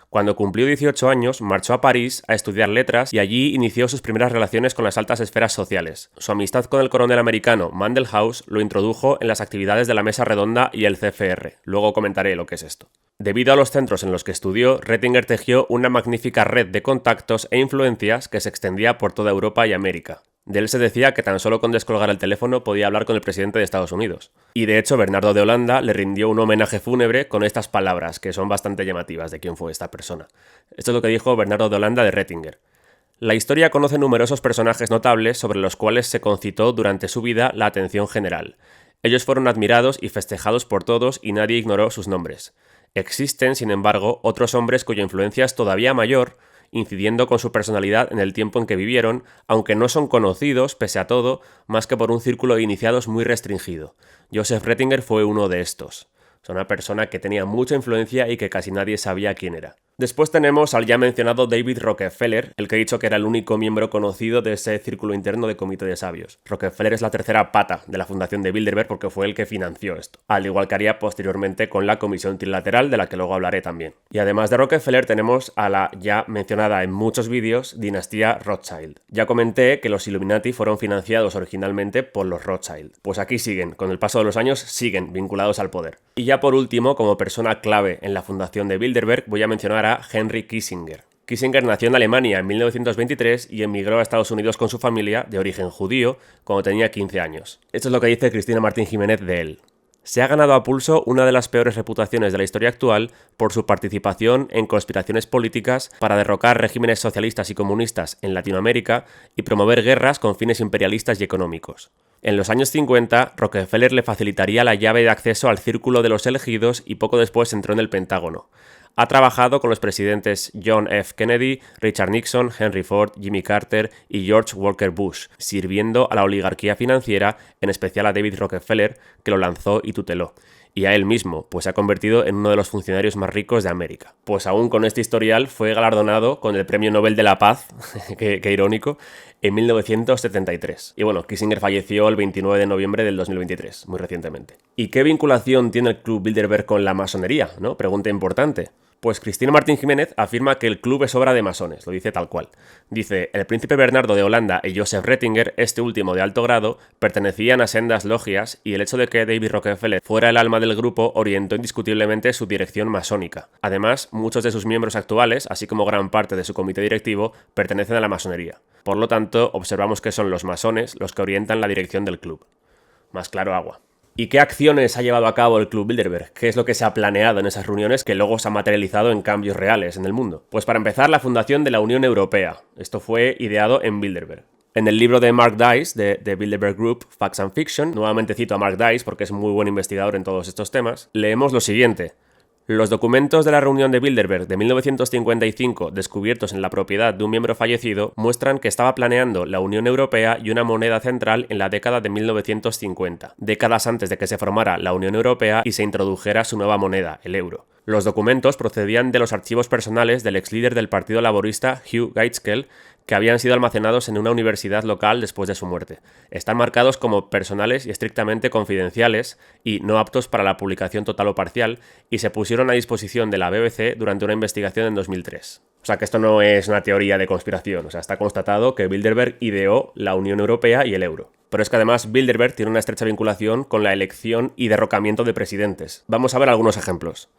Cuando cumplió 18 años, marchó a París a estudiar letras y allí inició sus primeras relaciones con las altas esferas sociales. Su amistad con el coronel americano Mandelhaus lo introdujo en las actividades de la Mesa Redonda y el CFR. Luego comentaré lo que es esto. Debido a los centros en los que estudió, Rettinger tejió una magnífica red de contactos e influencias que se extendía por toda Europa y América. De él se decía que tan solo con descolgar el teléfono podía hablar con el presidente de Estados Unidos. Y de hecho, Bernardo de Holanda le rindió un homenaje fúnebre con estas palabras, que son bastante llamativas de quién fue esta persona. Esto es lo que dijo Bernardo de Holanda de Rettinger. La historia conoce numerosos personajes notables sobre los cuales se concitó durante su vida la atención general. Ellos fueron admirados y festejados por todos y nadie ignoró sus nombres. Existen, sin embargo, otros hombres cuya influencia es todavía mayor, incidiendo con su personalidad en el tiempo en que vivieron, aunque no son conocidos, pese a todo, más que por un círculo de iniciados muy restringido. Joseph Ratzinger fue uno de estos. Es una persona que tenía mucha influencia y que casi nadie sabía quién era. Después tenemos al ya mencionado David Rockefeller, el que he dicho que era el único miembro conocido de ese círculo interno de comité de sabios. Rockefeller es la tercera pata de la fundación de Bilderberg porque fue el que financió esto, al igual que haría posteriormente con la comisión trilateral, de la que luego hablaré también. Y además de Rockefeller tenemos a la ya mencionada en muchos vídeos dinastía Rothschild. Ya comenté que los Illuminati fueron financiados originalmente por los Rothschild. Pues aquí siguen, con el paso de los años siguen vinculados al poder. Y ya por último, como persona clave en la fundación de Bilderberg, voy a mencionar a Henry Kissinger. Kissinger nació en Alemania en 1923 y emigró a Estados Unidos con su familia, de origen judío, cuando tenía 15 años. Esto es lo que dice Cristina Martín Jiménez de él. Se ha ganado a pulso una de las peores reputaciones de la historia actual por su participación en conspiraciones políticas para derrocar regímenes socialistas y comunistas en Latinoamérica y promover guerras con fines imperialistas y económicos. En los años 50, Rockefeller le facilitaría la llave de acceso al círculo de los elegidos y poco después entró en el Pentágono. Ha trabajado con los presidentes John F. Kennedy, Richard Nixon, Henry Ford, Jimmy Carter y George Walker Bush, sirviendo a la oligarquía financiera, en especial a David Rockefeller, que lo lanzó y tuteló, y a él mismo, pues se ha convertido en uno de los funcionarios más ricos de América. Pues aún con este historial fue galardonado con el Premio Nobel de la Paz, qué irónico, en 1973. Y bueno, Kissinger falleció el 29 de noviembre del 2023, muy recientemente. ¿Y qué vinculación tiene el Club Bilderberg con la masonería, no? Pregunta importante. Pues Cristina Martín Jiménez afirma que el club es obra de masones, lo dice tal cual. Dice, el príncipe Bernardo de Holanda y Joseph Ratzinger, este último de alto grado, pertenecían a sendas logias y el hecho de que David Rockefeller fuera el alma del grupo orientó indiscutiblemente su dirección masónica. Además, muchos de sus miembros actuales, así como gran parte de su comité directivo, pertenecen a la masonería. Por lo tanto, observamos que son los masones los que orientan la dirección del club. Más claro agua. ¿Y qué acciones ha llevado a cabo el Club Bilderberg? ¿Qué es lo que se ha planeado en esas reuniones que luego se ha materializado en cambios reales en el mundo? Pues para empezar, la fundación de la Unión Europea. Esto fue ideado en Bilderberg. En el libro de Mark Dice, de Bilderberg Group, Facts and Fiction, nuevamente cito a Mark Dice porque es muy buen investigador en todos estos temas, leemos lo siguiente. Los documentos de la reunión de Bilderberg de 1955, descubiertos en la propiedad de un miembro fallecido, muestran que estaba planeando la Unión Europea y una moneda central en la década de 1950, décadas antes de que se formara la Unión Europea y se introdujera su nueva moneda, el euro. Los documentos procedían de los archivos personales del ex líder del Partido Laborista, Hugh Gaitskell, que habían sido almacenados en una universidad local después de su muerte. Están marcados como personales y estrictamente confidenciales y no aptos para la publicación total o parcial, y se pusieron a disposición de la BBC durante una investigación en 2003. O sea que esto no es una teoría de conspiración, o sea, está constatado que Bilderberg ideó la Unión Europea y el euro. Pero es que además Bilderberg tiene una estrecha vinculación con la elección y derrocamiento de presidentes. Vamos a ver algunos ejemplos.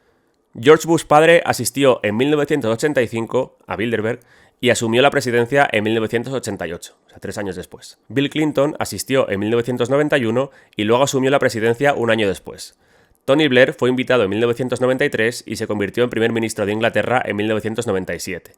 George Bush padre asistió en 1985 a Bilderberg y asumió la presidencia en 1988, o sea, 3 años después. Bill Clinton asistió en 1991 y luego asumió la presidencia un año después. Tony Blair fue invitado en 1993 y se convirtió en primer ministro de Inglaterra en 1997.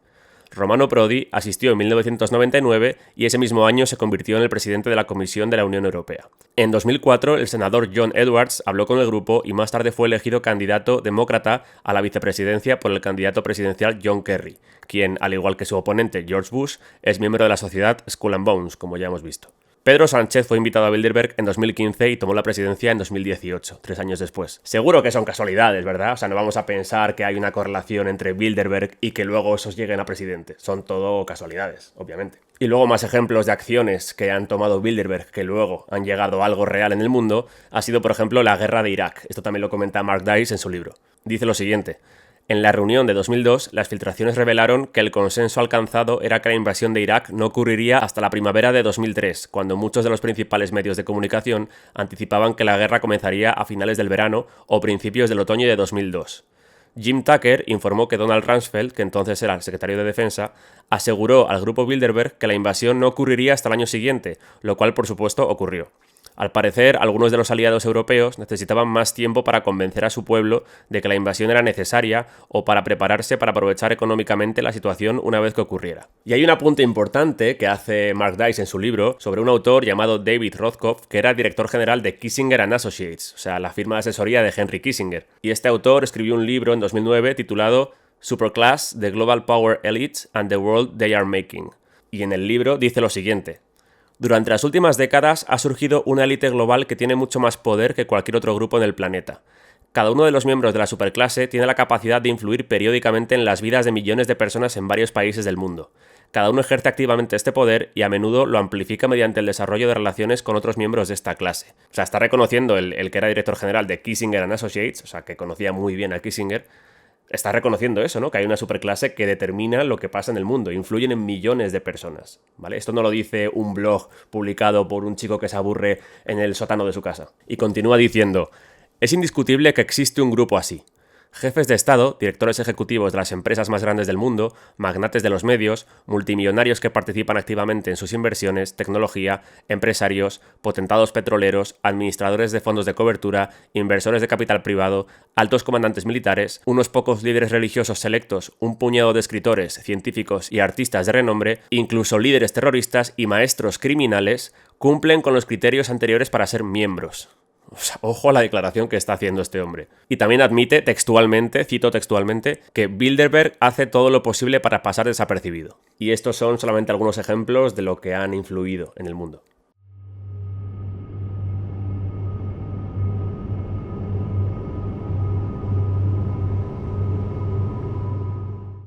Romano Prodi asistió en 1999 y ese mismo año se convirtió en el presidente de la Comisión de la Unión Europea. En 2004, el senador John Edwards habló con el grupo y más tarde fue elegido candidato demócrata a la vicepresidencia por el candidato presidencial John Kerry, quien, al igual que su oponente George Bush, es miembro de la sociedad Skull and Bones, como ya hemos visto. Pedro Sánchez fue invitado a Bilderberg en 2015 y tomó la presidencia en 2018, 3 años después. Seguro que son casualidades, ¿verdad? O sea, no vamos a pensar que hay una correlación entre Bilderberg y que luego esos lleguen a presidente. Son todo casualidades, obviamente. Y luego más ejemplos de acciones que han tomado Bilderberg que luego han llegado a algo real en el mundo ha sido, por ejemplo, la guerra de Irak. Esto también lo comenta Mark Dice en su libro. Dice lo siguiente. En la reunión de 2002, las filtraciones revelaron que el consenso alcanzado era que la invasión de Irak no ocurriría hasta la primavera de 2003, cuando muchos de los principales medios de comunicación anticipaban que la guerra comenzaría a finales del verano o principios del otoño de 2002. Jim Tucker informó que Donald Rumsfeld, que entonces era el secretario de Defensa, aseguró al grupo Bilderberg que la invasión no ocurriría hasta el año siguiente, lo cual por supuesto ocurrió. Al parecer, algunos de los aliados europeos necesitaban más tiempo para convencer a su pueblo de que la invasión era necesaria o para prepararse para aprovechar económicamente la situación una vez que ocurriera. Y hay un apunte importante que hace Mark Dice en su libro sobre un autor llamado David Rothkopf, que era director general de Kissinger & Associates, o sea, la firma de asesoría de Henry Kissinger. Y este autor escribió un libro en 2009 titulado Superclass, The Global Power Elites and the World They Are Making. Y en el libro dice lo siguiente: durante las últimas décadas ha surgido una élite global que tiene mucho más poder que cualquier otro grupo en el planeta. Cada uno de los miembros de la superclase tiene la capacidad de influir periódicamente en las vidas de millones de personas en varios países del mundo. Cada uno ejerce activamente este poder y a menudo lo amplifica mediante el desarrollo de relaciones con otros miembros de esta clase. O sea, está reconociendo el que era director general de Kissinger & Associates, o sea, que conocía muy bien a Kissinger, está reconociendo eso, ¿no? Que hay una superclase que determina lo que pasa en el mundo, influyen en millones de personas, ¿vale? Esto no lo dice un blog publicado por un chico que se aburre en el sótano de su casa. Y continúa diciendo: es indiscutible que existe un grupo así. Jefes de Estado, directores ejecutivos de las empresas más grandes del mundo, magnates de los medios, multimillonarios que participan activamente en sus inversiones, tecnología, empresarios, potentados petroleros, administradores de fondos de cobertura, inversores de capital privado, altos comandantes militares, unos pocos líderes religiosos selectos, un puñado de escritores, científicos y artistas de renombre, incluso líderes terroristas y maestros criminales, cumplen con los criterios anteriores para ser miembros. O sea, ojo a la declaración que está haciendo este hombre. Y también admite textualmente, cito textualmente, que Bilderberg hace todo lo posible para pasar desapercibido. Y estos son solamente algunos ejemplos de lo que han influido en el mundo.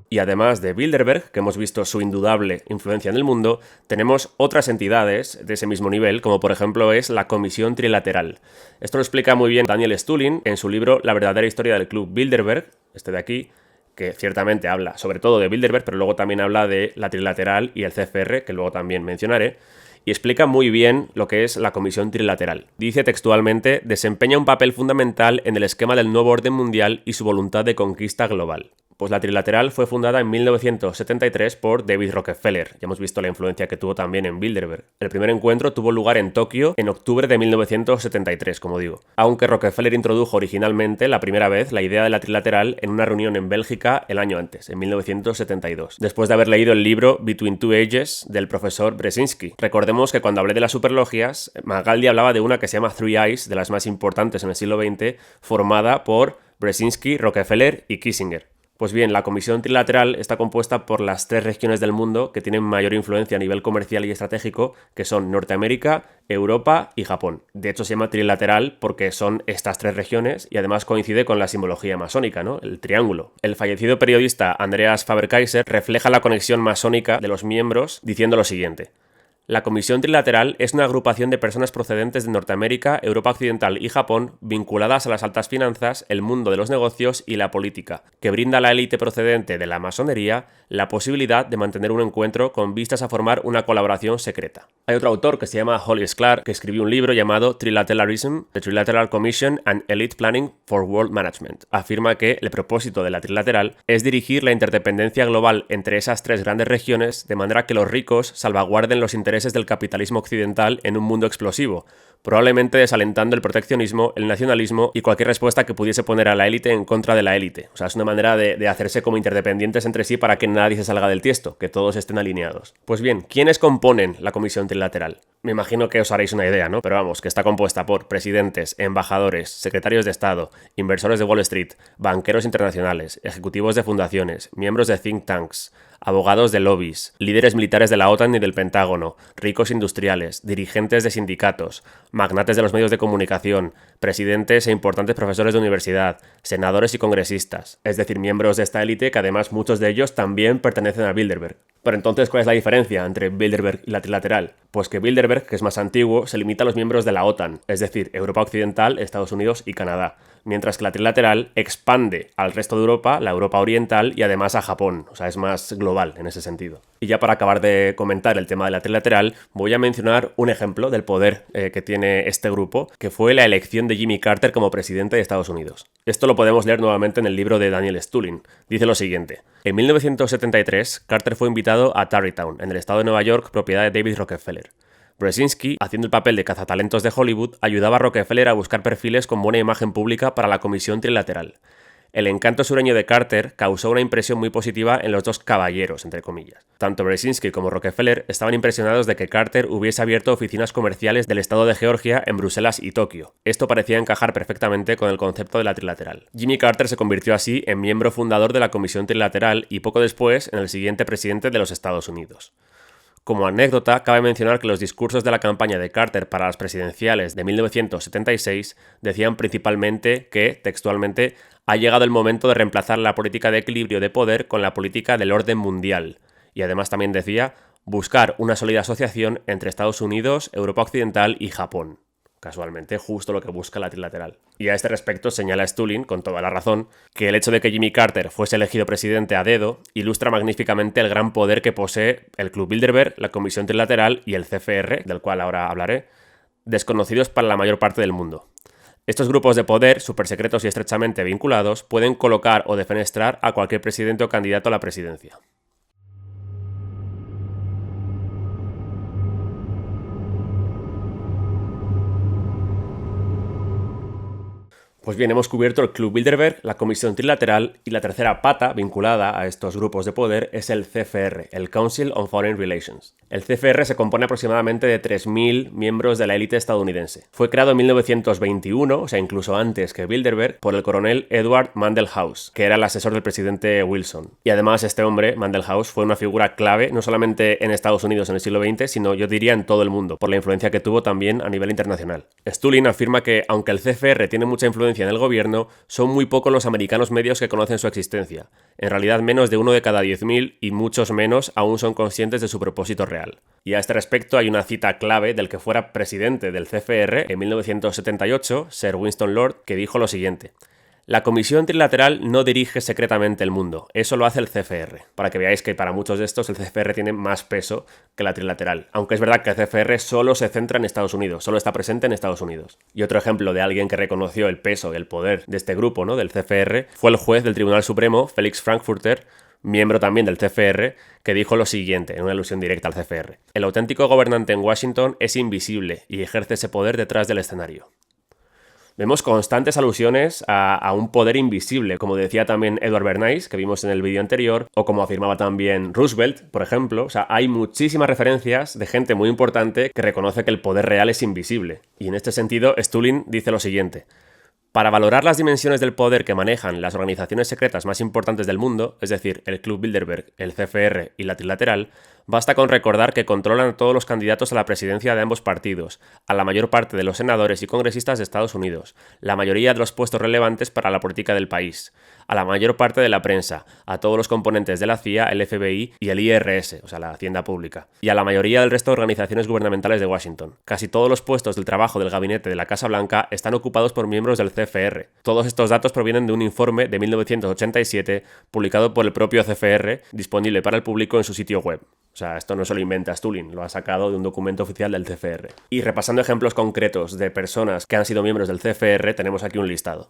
Y además de Bilderberg, que hemos visto su indudable influencia en el mundo, tenemos otras entidades de ese mismo nivel, como por ejemplo es la Comisión Trilateral. Esto lo explica muy bien Daniel Stulin en su libro La verdadera historia del Club Bilderberg, este de aquí, que ciertamente habla sobre todo de Bilderberg, pero luego también habla de la Trilateral y el CFR, que luego también mencionaré, y explica muy bien lo que es la Comisión Trilateral. Dice textualmente: desempeña un papel fundamental en el esquema del nuevo orden mundial y su voluntad de conquista global. Pues la Trilateral fue fundada en 1973 por David Rockefeller. Ya hemos visto la influencia que tuvo también en Bilderberg. El primer encuentro tuvo lugar en Tokio en octubre de 1973, como digo. Aunque Rockefeller introdujo originalmente la primera vez la idea de la Trilateral en una reunión en Bélgica el año antes, en 1972, después de haber leído el libro Between Two Ages del profesor Brzezinski. Recordemos que cuando hablé de las superlogias, Magaldi hablaba de una que se llama Three Eyes, de las más importantes en el siglo XX, formada por Brzezinski, Rockefeller y Kissinger. Pues bien, la Comisión Trilateral está compuesta por las tres regiones del mundo que tienen mayor influencia a nivel comercial y estratégico, que son Norteamérica, Europa y Japón. De hecho, se llama trilateral porque son estas tres regiones y además coincide con la simbología masónica, ¿no? El triángulo. El fallecido periodista Andreas Faber-Kaiser refleja la conexión masónica de los miembros diciendo lo siguiente: la Comisión Trilateral es una agrupación de personas procedentes de Norteamérica, Europa Occidental y Japón vinculadas a las altas finanzas, el mundo de los negocios y la política, que brinda a la élite procedente de la masonería la posibilidad de mantener un encuentro con vistas a formar una colaboración secreta. Hay otro autor que se llama Hollis Clark que escribió un libro llamado Trilateralism, The Trilateral Commission and Elite Planning for World Management. Afirma que el propósito de la trilateral es dirigir la interdependencia global entre esas tres grandes regiones de manera que los ricos salvaguarden los intereses del capitalismo occidental en un mundo explosivo, probablemente desalentando el proteccionismo, el nacionalismo y cualquier respuesta que pudiese poner a la élite en contra de la élite. O sea, es una manera de hacerse como interdependientes entre sí para que nadie se salga del tiesto, que todos estén alineados. Pues bien, ¿quiénes componen la Comisión Trilateral? Me imagino que os haréis una idea, ¿no? Pero vamos, que está compuesta por presidentes, embajadores, secretarios de Estado, inversores de Wall Street, banqueros internacionales, ejecutivos de fundaciones, miembros de think tanks, abogados de lobbies, líderes militares de la OTAN y del Pentágono, ricos industriales, dirigentes de sindicatos, magnates de los medios de comunicación, presidentes e importantes profesores de universidad, senadores y congresistas, es decir, miembros de esta élite que además muchos de ellos también pertenecen a Bilderberg. Pero entonces, ¿cuál es la diferencia entre Bilderberg y la Trilateral? Pues que Bilderberg, que es más antiguo, se limita a los miembros de la OTAN, es decir, Europa Occidental, Estados Unidos y Canadá, mientras que la Trilateral expande al resto de Europa, la Europa Oriental y además a Japón, o sea, es más global en ese sentido. Y ya para acabar de comentar el tema de la Trilateral, voy a mencionar un ejemplo del poder que tiene este grupo, que fue la elección de Jimmy Carter como presidente de Estados Unidos. Esto lo podemos leer nuevamente en el libro de Daniel Stulin. Dice lo siguiente: en 1973, Carter fue invitado a Tarrytown, en el estado de Nueva York, propiedad de David Rockefeller. Brzezinski, haciendo el papel de cazatalentos de Hollywood, ayudaba a Rockefeller a buscar perfiles con buena imagen pública para la Comisión Trilateral. El encanto sureño de Carter causó una impresión muy positiva en los dos caballeros, entre comillas. Tanto Brzezinski como Rockefeller estaban impresionados de que Carter hubiese abierto oficinas comerciales del estado de Georgia en Bruselas y Tokio. Esto parecía encajar perfectamente con el concepto de la trilateral. Jimmy Carter se convirtió así en miembro fundador de la Comisión Trilateral y poco después en el siguiente presidente de los Estados Unidos. Como anécdota, cabe mencionar que los discursos de la campaña de Carter para las presidenciales de 1976 decían principalmente que, textualmente, ha llegado el momento de reemplazar la política de equilibrio de poder con la política del orden mundial. Y además también decía buscar una sólida asociación entre Estados Unidos, Europa Occidental y Japón. Casualmente, justo lo que busca la trilateral. Y a este respecto señala Stulin, con toda la razón, que el hecho de que Jimmy Carter fuese elegido presidente a dedo ilustra magníficamente el gran poder que posee el Club Bilderberg, la Comisión Trilateral y el CFR, del cual ahora hablaré, desconocidos para la mayor parte del mundo. Estos grupos de poder, supersecretos y estrechamente vinculados, pueden colocar o defenestrar a cualquier presidente o candidato a la presidencia. Pues bien, hemos cubierto el Club Bilderberg, la Comisión Trilateral y la tercera pata vinculada a estos grupos de poder es el CFR, el Council on Foreign Relations. El CFR se compone aproximadamente de 3.000 miembros de la élite estadounidense. Fue creado en 1921, o sea, incluso antes que Bilderberg, por el coronel Edward Mandell House, que era el asesor del presidente Wilson. Y además este hombre, Mandell House, fue una figura clave no solamente en Estados Unidos en el siglo XX, sino yo diría en todo el mundo, por la influencia que tuvo también a nivel internacional. Stulin afirma que, aunque el CFR tiene mucha influencia en el gobierno, son muy pocos los americanos medios que conocen su existencia. En realidad menos de 1 de cada 10.000 y muchos menos aún son conscientes de su propósito real. Y a este respecto hay una cita clave del que fuera presidente del CFR en 1978, Sir Winston Lord, que dijo lo siguiente: la Comisión Trilateral no dirige secretamente el mundo, eso lo hace el CFR. Para que veáis que para muchos de estos el CFR tiene más peso que la Trilateral, aunque es verdad que el CFR solo se centra en Estados Unidos, solo está presente en Estados Unidos. Y otro ejemplo de alguien que reconoció el peso y el poder de este grupo, ¿no?, del CFR, fue el juez del Tribunal Supremo, Felix Frankfurter, miembro también del CFR, que dijo lo siguiente, en una alusión directa al CFR: el auténtico gobernante en Washington es invisible y ejerce ese poder detrás del escenario. Vemos constantes alusiones a un poder invisible, como decía también Edward Bernays, que vimos en el vídeo anterior, o como afirmaba también Roosevelt, por ejemplo. O sea, hay muchísimas referencias de gente muy importante que reconoce que el poder real es invisible. Y en este sentido, Stulin dice lo siguiente: para valorar las dimensiones del poder que manejan las organizaciones secretas más importantes del mundo, es decir, el Club Bilderberg, el CFR y la Trilateral, basta con recordar que controlan a todos los candidatos a la presidencia de ambos partidos, a la mayor parte de los senadores y congresistas de Estados Unidos, la mayoría de los puestos relevantes para la política del país, a la mayor parte de la prensa, a todos los componentes de la CIA, el FBI y el IRS, o sea, la Hacienda Pública, y a la mayoría del resto de organizaciones gubernamentales de Washington. Casi todos los puestos del trabajo del gabinete de la Casa Blanca están ocupados por miembros del CFR. Todos estos datos provienen de un informe de 1987 publicado por el propio CFR, disponible para el público en su sitio web. O sea, esto no se lo inventa Stulin, lo ha sacado de un documento oficial del CFR. Y repasando ejemplos concretos de personas que han sido miembros del CFR, tenemos aquí un listado.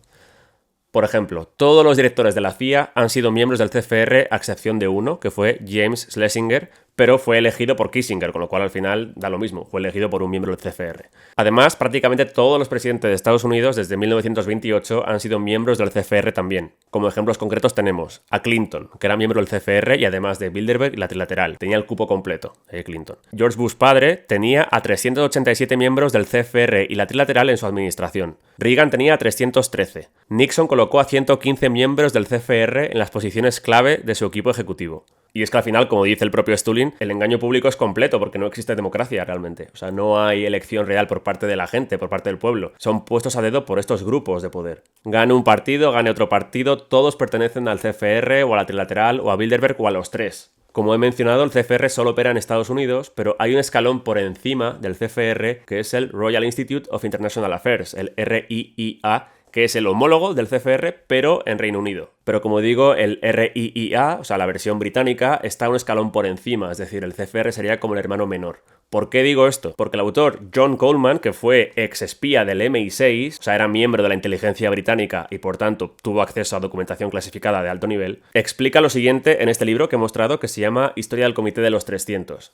Por ejemplo, todos los directores de la CIA han sido miembros del CFR a excepción de uno, que fue James Schlesinger, pero fue elegido por Kissinger, con lo cual al final da lo mismo, fue elegido por un miembro del CFR. Además, prácticamente todos los presidentes de Estados Unidos desde 1928 han sido miembros del CFR también. Como ejemplos concretos tenemos a Clinton, que era miembro del CFR y además de Bilderberg y la Trilateral, tenía el cupo completo, Clinton. George Bush padre tenía a 387 miembros del CFR y la Trilateral en su administración. Reagan tenía a 313. Nixon colocó a 115 miembros del CFR en las posiciones clave de su equipo ejecutivo. Y es que al final, como dice el propio Stulin, el engaño público es completo porque no existe democracia realmente. O sea, no hay elección real por parte de la gente, por parte del pueblo. Son puestos a dedo por estos grupos de poder. Gane un partido, gane otro partido, todos pertenecen al CFR o a la Trilateral o a Bilderberg o a los tres. Como he mencionado, el CFR solo opera en Estados Unidos, pero hay un escalón por encima del CFR que es el Royal Institute of International Affairs, el RIIA, que es el homólogo del CFR, pero en Reino Unido. Pero como digo, el RIIA, o sea, la versión británica, está un escalón por encima, es decir, el CFR sería como el hermano menor. ¿Por qué digo esto? Porque el autor John Coleman, que fue ex espía del MI6, o sea, era miembro de la inteligencia británica y por tanto tuvo acceso a documentación clasificada de alto nivel, explica lo siguiente en este libro que he mostrado que se llama Historia del Comité de los 300.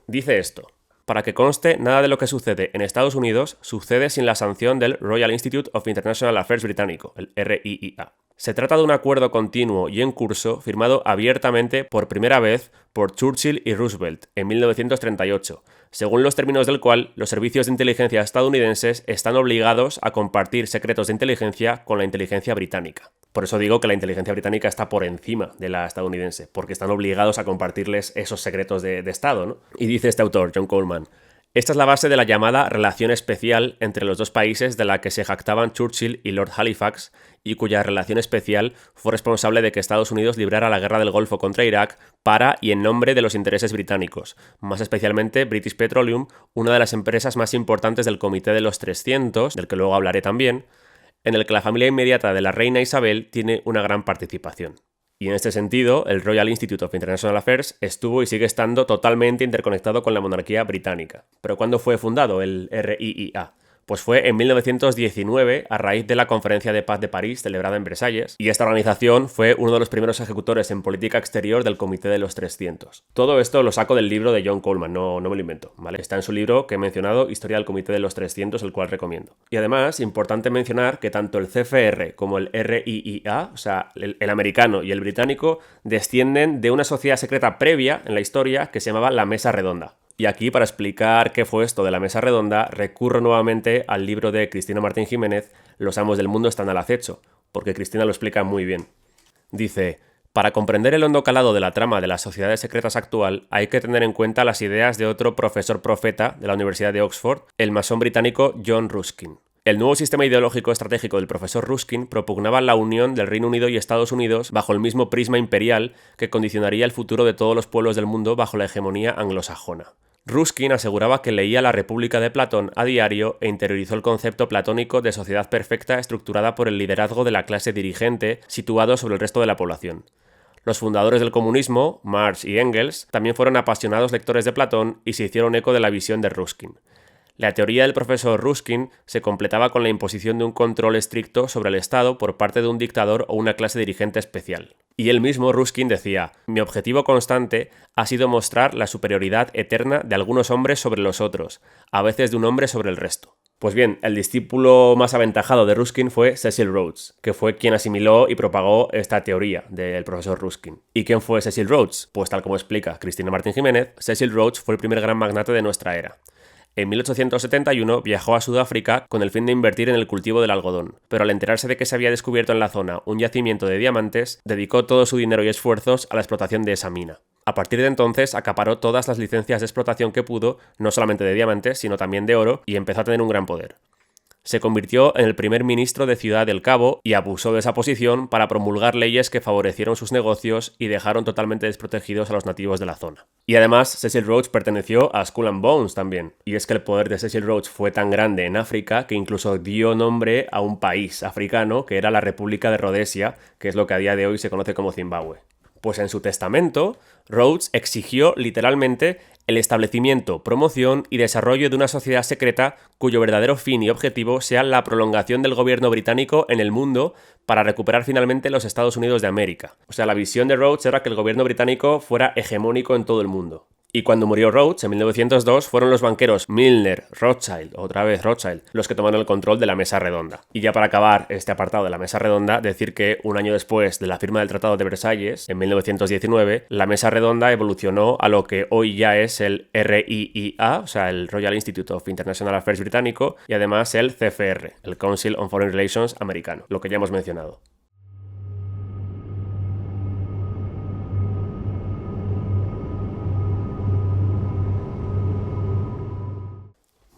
Dice esto: Para que conste, nada de lo que sucede en Estados Unidos sucede sin la sanción del Royal Institute of International Affairs británico, el RIIA. Se trata de un acuerdo continuo y en curso firmado abiertamente por primera vez por Churchill y Roosevelt en 1938, según los términos del cual los servicios de inteligencia estadounidenses están obligados a compartir secretos de inteligencia con la inteligencia británica. Por eso digo que la inteligencia británica está por encima de la estadounidense, porque están obligados a compartirles esos secretos de Estado, ¿no? Y dice este autor, John Coleman: esta es la base de la llamada relación especial entre los dos países de la que se jactaban Churchill y Lord Halifax, y cuya relación especial fue responsable de que Estados Unidos librara la guerra del Golfo contra Irak para y en nombre de los intereses británicos, más especialmente British Petroleum, una de las empresas más importantes del Comité de los 300, del que luego hablaré también, en el que la familia inmediata de la reina Isabel tiene una gran participación. Y en este sentido, el Royal Institute of International Affairs estuvo y sigue estando totalmente interconectado con la monarquía británica. ¿Pero cuándo fue fundado el RIIA? Pues fue en 1919 a raíz de la Conferencia de Paz de París celebrada en Versalles, y esta organización fue uno de los primeros ejecutores en política exterior del Comité de los 300. Todo esto lo saco del libro de John Coleman, no me lo invento, ¿vale? Está en su libro que he mencionado, Historia del Comité de los 300, el cual recomiendo. Y además, importante mencionar que tanto el CFR como el RIIA, o sea, el americano y el británico, descienden de una sociedad secreta previa en la historia que se llamaba la Mesa Redonda. Y aquí, para explicar qué fue esto de la Mesa Redonda, recurro nuevamente al libro de Cristina Martín Jiménez, Los amos del mundo están al acecho, porque Cristina lo explica muy bien. Dice: para comprender el hondo calado de la trama de las sociedades secretas actual, hay que tener en cuenta las ideas de otro profesor profeta de la Universidad de Oxford, el masón británico John Ruskin. El nuevo sistema ideológico estratégico del profesor Ruskin propugnaba la unión del Reino Unido y Estados Unidos bajo el mismo prisma imperial que condicionaría el futuro de todos los pueblos del mundo bajo la hegemonía anglosajona. Ruskin aseguraba que leía La República de Platón a diario e interiorizó el concepto platónico de sociedad perfecta estructurada por el liderazgo de la clase dirigente situado sobre el resto de la población. Los fundadores del comunismo, Marx y Engels, también fueron apasionados lectores de Platón y se hicieron eco de la visión de Ruskin. La teoría del profesor Ruskin se completaba con la imposición de un control estricto sobre el Estado por parte de un dictador o una clase dirigente especial. Y él mismo, Ruskin, decía: mi objetivo constante ha sido mostrar la superioridad eterna de algunos hombres sobre los otros, a veces de un hombre sobre el resto. Pues bien, el discípulo más aventajado de Ruskin fue Cecil Rhodes, que fue quien asimiló y propagó esta teoría del profesor Ruskin. ¿Y quién fue Cecil Rhodes? Pues tal como explica Cristina Martín Jiménez, Cecil Rhodes fue el primer gran magnate de nuestra era. En 1871 viajó a Sudáfrica con el fin de invertir en el cultivo del algodón, pero al enterarse de que se había descubierto en la zona un yacimiento de diamantes, dedicó todo su dinero y esfuerzos a la explotación de esa mina. A partir de entonces acaparó todas las licencias de explotación que pudo, no solamente de diamantes, sino también de oro, y empezó a tener un gran poder. Se convirtió en el primer ministro de Ciudad del Cabo y abusó de esa posición para promulgar leyes que favorecieron sus negocios y dejaron totalmente desprotegidos a los nativos de la zona. Y además, Cecil Rhodes perteneció a Skull and Bones también. Y es que el poder de Cecil Rhodes fue tan grande en África que incluso dio nombre a un país africano que era la República de Rodesia, que es lo que a día de hoy se conoce como Zimbabue. Pues en su testamento, Rhodes exigió literalmente el establecimiento, promoción y desarrollo de una sociedad secreta cuyo verdadero fin y objetivo sea la prolongación del gobierno británico en el mundo para recuperar finalmente los Estados Unidos de América. O sea, la visión de Rhodes era que el gobierno británico fuera hegemónico en todo el mundo. Y cuando murió Rhodes, en 1902, fueron los banqueros Milner, Rothschild, otra vez Rothschild, los que tomaron el control de la Mesa Redonda. Y ya para acabar este apartado de la Mesa Redonda, decir que un año después de la firma del Tratado de Versalles, en 1919, la Mesa Redonda evolucionó a lo que hoy ya es el RIIA, o sea, el Royal Institute of International Affairs británico, y además el CFR, el Council on Foreign Relations americano, lo que ya hemos mencionado.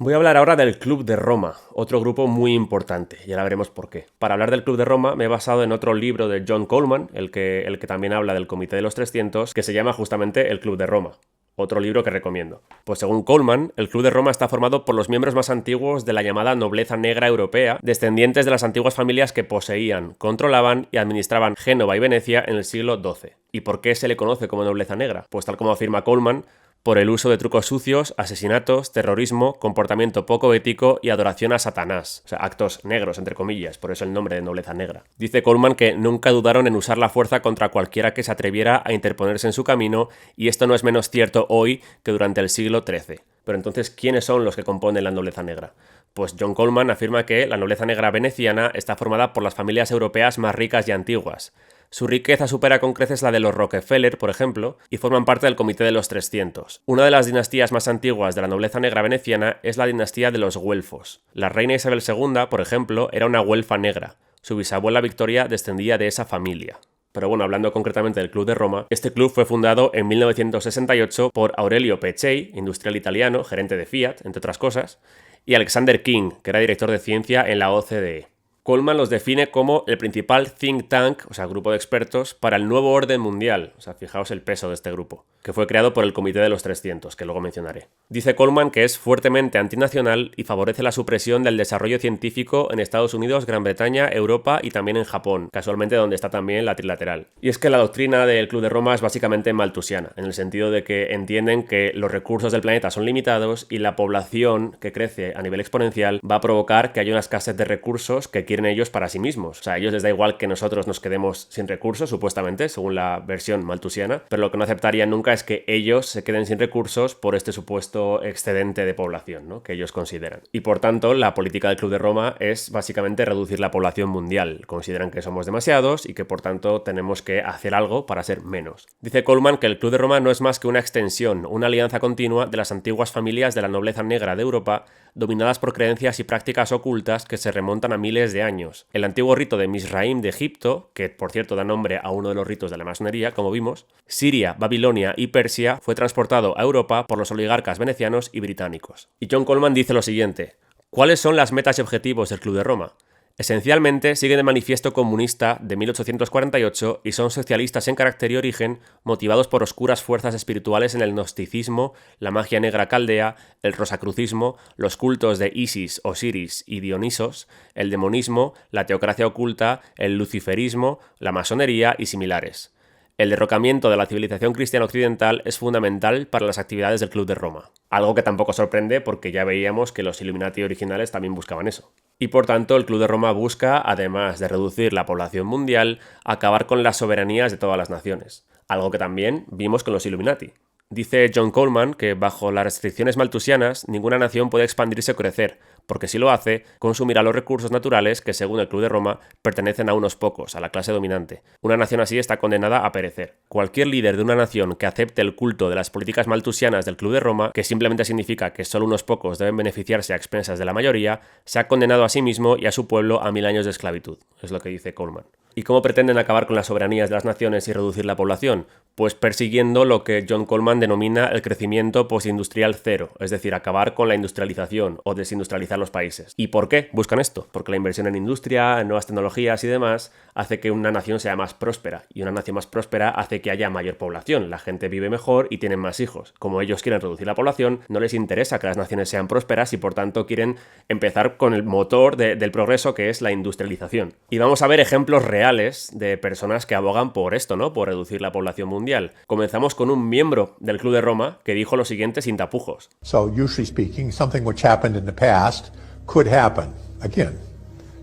Voy a hablar ahora del Club de Roma, otro grupo muy importante, y ahora veremos por qué. Para hablar del Club de Roma me he basado en otro libro de John Coleman, el que también habla del Comité de los 300, que se llama justamente El Club de Roma. Otro libro que recomiendo. Pues según Coleman, el Club de Roma está formado por los miembros más antiguos de la llamada nobleza negra europea, descendientes de las antiguas familias que poseían, controlaban y administraban Génova y Venecia en el siglo XII. ¿Y por qué se le conoce como nobleza negra? Pues tal como afirma Coleman, por el uso de trucos sucios, asesinatos, terrorismo, comportamiento poco ético y adoración a Satanás. O sea, actos negros, entre comillas, por eso el nombre de nobleza negra. Dice Coleman que nunca dudaron en usar la fuerza contra cualquiera que se atreviera a interponerse en su camino, y esto no es menos cierto hoy que durante el siglo XIII. Pero entonces, ¿quiénes son los que componen la nobleza negra? Pues John Coleman afirma que la nobleza negra veneciana está formada por las familias europeas más ricas y antiguas. Su riqueza supera con creces la de los Rockefeller, por ejemplo, y forman parte del Comité de los 300. Una de las dinastías más antiguas de la nobleza negra veneciana es la dinastía de los güelfos. La reina Isabel II, por ejemplo, era una güelfa negra. Su bisabuela Victoria descendía de esa familia. Pero bueno, hablando concretamente del Club de Roma, este club fue fundado en 1968 por Aurelio Peccei, industrial italiano, gerente de Fiat, entre otras cosas, y Alexander King, que era director de ciencia en la OCDE. Coleman los define como el principal think tank, o sea, grupo de expertos, para el nuevo orden mundial. O sea, fijaos el peso de este grupo, que fue creado por el Comité de los 300, que luego mencionaré. Dice Coleman que es fuertemente antinacional y favorece la supresión del desarrollo científico en Estados Unidos, Gran Bretaña, Europa y también en Japón, casualmente donde está también la trilateral. Y es que la doctrina del Club de Roma es básicamente malthusiana, en el sentido de que entienden que los recursos del planeta son limitados y la población que crece a nivel exponencial va a provocar que haya una escasez de recursos que quieren ellos para sí mismos. O sea, a ellos les da igual que nosotros nos quedemos sin recursos, supuestamente, según la versión malthusiana, pero lo que no aceptarían nunca es que ellos se queden sin recursos por este supuesto excedente de población, ¿no?, que ellos consideran. Y por tanto, la política del Club de Roma es básicamente reducir la población mundial. Consideran que somos demasiados y que por tanto tenemos que hacer algo para ser menos. Dice Coleman que el Club de Roma no es más que una extensión, una alianza continua de las antiguas familias de la nobleza negra de Europa, dominadas por creencias y prácticas ocultas que se remontan a miles de años. El antiguo rito de Misraim de Egipto, que por cierto da nombre a uno de los ritos de la masonería, como vimos, Siria, Babilonia y Persia, fue transportado a Europa por los oligarcas venecianos y británicos. Y John Coleman dice lo siguiente: ¿cuáles son las metas y objetivos del Club de Roma? Esencialmente siguen el manifiesto comunista de 1848 y son socialistas en carácter y origen, motivados por oscuras fuerzas espirituales en el gnosticismo, la magia negra caldea, el rosacrucismo, los cultos de Isis, Osiris y Dionisos, el demonismo, la teocracia oculta, el luciferismo, la masonería y similares. El derrocamiento de la civilización cristiana occidental es fundamental para las actividades del Club de Roma. Algo que tampoco sorprende porque ya veíamos que los Illuminati originales también buscaban eso. Y por tanto, el Club de Roma busca, además de reducir la población mundial, acabar con las soberanías de todas las naciones. Algo que también vimos con los Illuminati. Dice John Coleman que bajo las restricciones malthusianas ninguna nación puede expandirse o crecer, porque si lo hace, consumirá los recursos naturales que, según el Club de Roma, pertenecen a unos pocos, a la clase dominante. Una nación así está condenada a perecer. Cualquier líder de una nación que acepte el culto de las políticas malthusianas del Club de Roma, que simplemente significa que solo unos pocos deben beneficiarse a expensas de la mayoría, se ha condenado a sí mismo y a su pueblo a 1000 años de esclavitud, es lo que dice Coleman. ¿Y cómo pretenden acabar con las soberanías de las naciones y reducir la población? Pues persiguiendo lo que John Coleman denomina el crecimiento postindustrial cero, es decir, acabar con la industrialización o desindustrializar los países. ¿Y por qué buscan esto? Porque la inversión en industria, en nuevas tecnologías y demás hace que una nación sea más próspera, y una nación más próspera hace que haya mayor población, la gente vive mejor y tienen más hijos. Como ellos quieren reducir la población, no les interesa que las naciones sean prósperas y por tanto quieren empezar con el motor del progreso, que es la industrialización. Y vamos a ver ejemplos reales de personas que abogan por esto, ¿no?, por reducir la población mundial. Comenzamos con un miembro del Club de Roma que dijo lo siguiente sin tapujos. So, usually speaking, something which happened in the past could happen again,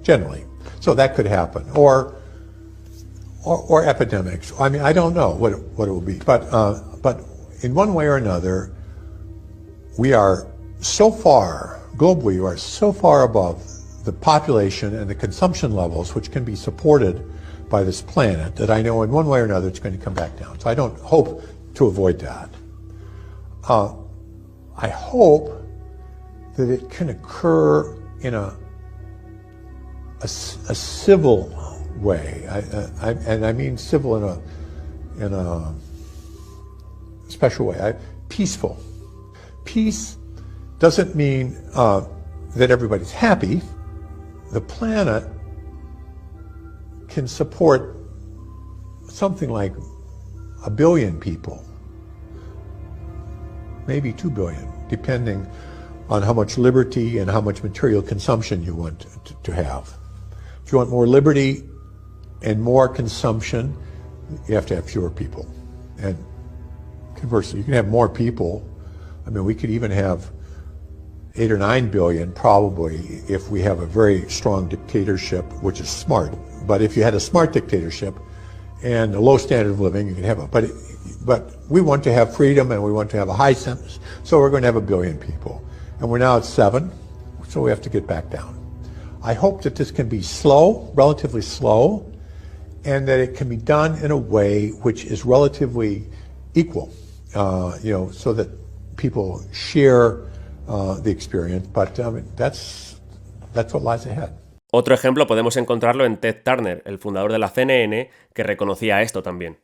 generally. So that could happen, or epidemics. I mean, I don't know what it will be, but in one way or another, we are so far globally, we are so far above the population and the consumption levels which can be supported by this planet that I know in one way or another it's going to come back down. So I don't hope to avoid that. I hope that it can occur in a civil way, and I mean civil in a special way, peaceful. Peace doesn't mean that everybody's happy. The planet can support something like 1 billion people, maybe 2 billion, depending on how much liberty and how much material consumption you want to have. If you want more liberty and more consumption, you have to have fewer people. And conversely, you can have more people. I mean, we could even have 8 or 9 billion probably if we have a very strong dictatorship, which is smart. But if you had a smart dictatorship, and a low standard of living, you can have it. But we want to have freedom and we want to have a high census, so we're going to have 1 billion people. And we're now at 7, so we have to get back down. I hope that this can be slow, relatively slow, and that it can be done in a way which is relatively equal, so that people share the experience. But that's what lies ahead. Otro ejemplo podemos encontrarlo en Ted Turner, el fundador de la CNN, que reconocía esto también.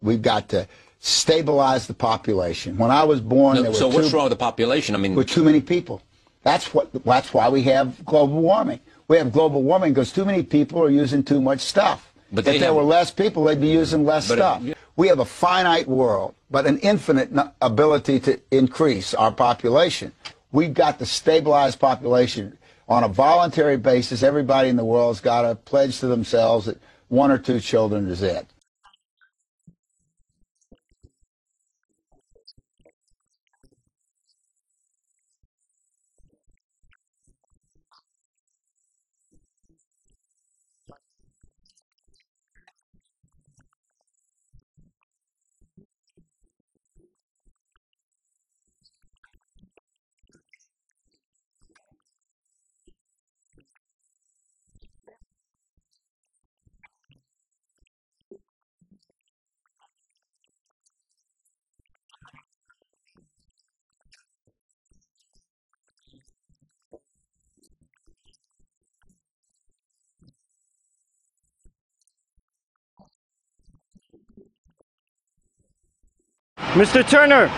We've got to stabilize the population. When I was born, there were what's wrong with the population? I mean, with too many people. That's why we have global warming. We have global warming because too many people are using too much stuff. But if there were less people, they'd be using less stuff. We have a finite world, but an infinite ability to increase our population. We've got to stabilize population. On a voluntary basis, everybody in the world's got to pledge to themselves that 1 or 2 children is it. Mr. Turner,